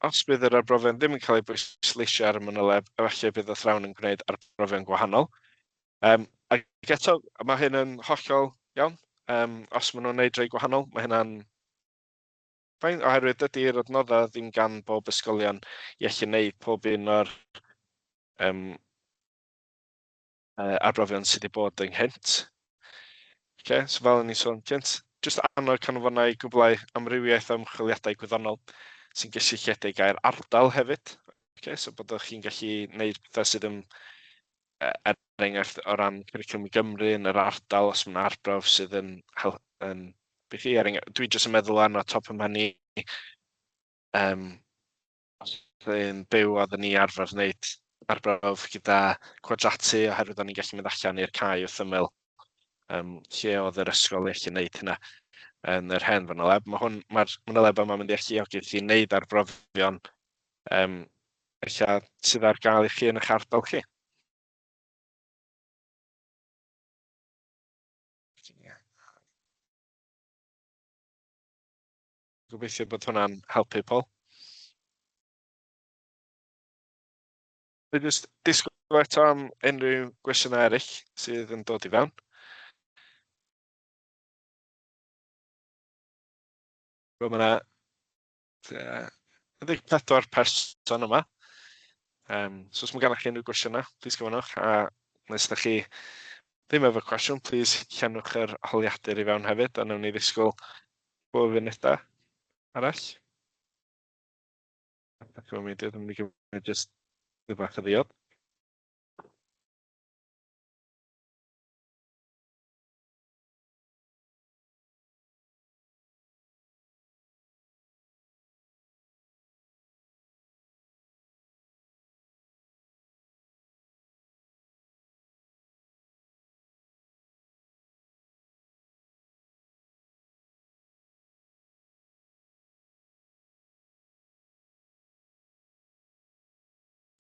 Os bydd yr arbrofion ddim yn cael ei bwysleisio ar y Fanyleb, efallai bydd y thrawn yn gwneud arbrofion gwahanol. Ac eto, mae hyn yn hollol iawn. Os maen nhw'n gwneud rhai gwahanol, mae hynna'n fain, oherwydd dydy'r adnoddau ddim gan bob ysgolion i allu gwneud pob un o'r arbrofion sydd wedi bod ynghynt. So fel yn ei sôn cynt, jyst annog canolfannau i gwblhau amrywiaeth o ymchwiliadau gwyddonol sy'n gysylltiedig â'r ardal hefyd. So bod chi'n gallu gwneud pethau sydd yn enghraifft o ran Cwricwlwm i Gymru yn yr ardal, os mae'n arbrawf sydd yn beth i, dwi jyst yn meddwl arno top ym mhen i yn byw oedden ni arfer wneud arbrawf gyda quadratu oherwydd o'n i'n gallu mynd allan i'r cae wrth ymyl lle oedd yr ysgol i allu wneud hynna yn yr hen Fanyleb. Mae'r Fanyleb yma mynd i alluogi chi wneud arbrofion sydd ar gael i chi yn eich ardal chi. Gobeithio bod hwnna'n helpu, Paul. Dwi'n just disgwyl eto am unrhyw gwestiynau eraill sydd yn dod i fewn. Mae yna 14 person yma. So os mae gennych chi unrhyw gwestiynau, plis gofynnwch. A nes ydych chi ddim efo cwestiwn, plis llenwch yr holiadur i fewn hefyd, a wnawn ni ddisgwyl bob funudau arall. Ac o'n mynd i gymryd jyst rhywbeth o ddiod.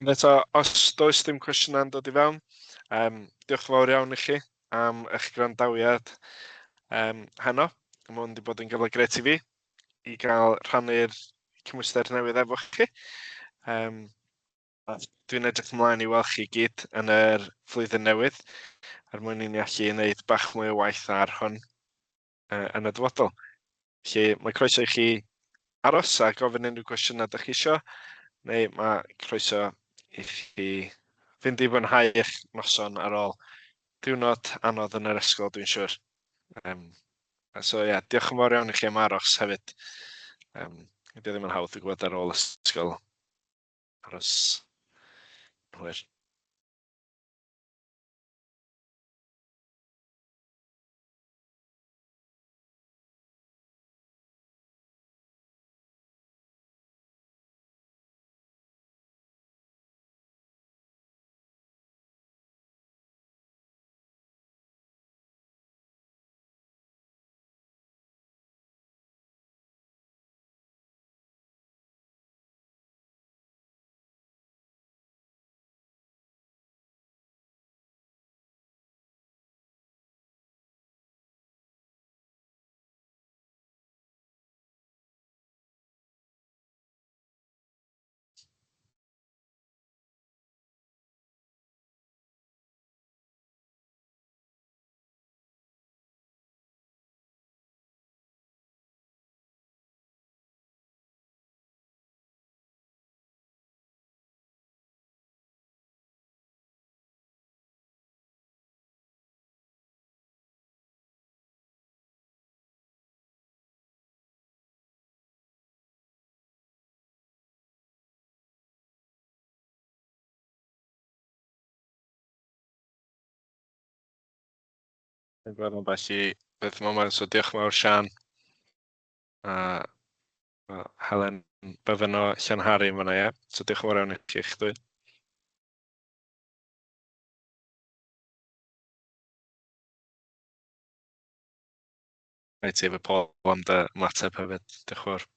Eto, os does dim cwestiynau'n dod i fewn, diolch yn fawr iawn i chi am eich gwrandawiad heno. Mae hwn wedi bod yn gyfle gret i fi i gael rhannu'r cymwyster newydd efo chi. Dwi'n edrych ymlaen i weld chi gyd yn yr flwyddyn newydd, er mwyn i ni allu gwneud bach mwy o waith ar hwn yn y dyfodol. Felly, mae croeso i chi aros a gofyn unrhyw cwestiynau ydych chi isio, neu mae croeso i chi fynd i fwynhau eich noson ar ôl diwrnod anodd yn yr ysgol, dwi'n siŵr. So diolch yn fawr iawn i chi am aros hefyd. Ydy ddim yn hawdd, dwi'n gwybod ar ôl ysgol aros hwyr. Dwi'n gweld yn bell i beth moment, so diolch yn fawr Sian. Helen Byfyn o Llanhari yn fan'na, ie. So diolch yn fawr iawn i chi eich dwy. Rhaid ti efo Paul am dy ymateb hefyd. Diolch yn fawr.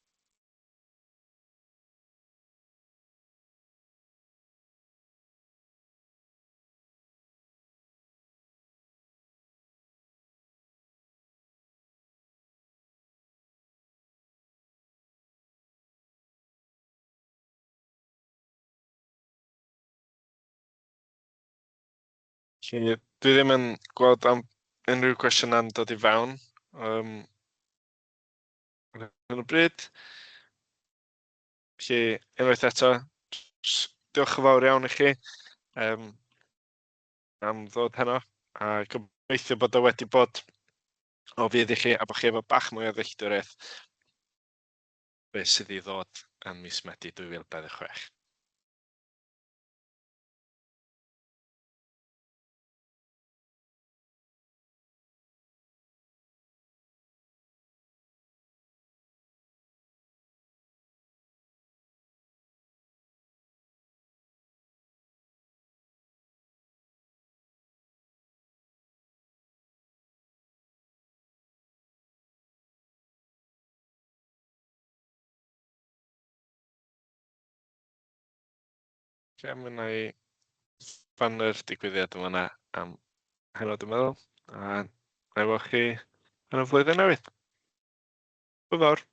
Dwi ddim yn gweld am unrhyw cwestiynau'n dod i fewn ar hyn o bryd. Felly, unwaith eto, diolch yn fawr iawn i chi am ddod heno, a gobeithio bod o wedi bod o fydd i chi, a bod chi efo bach mwy o ddealltwriaeth beth sydd i ddod yn mis Medi 2026. Mae yna i banner digwyddiad yn fan'na am heno dwi'n meddwl, a na i weld chi yn y flwyddyn newydd. Hwyl fawr.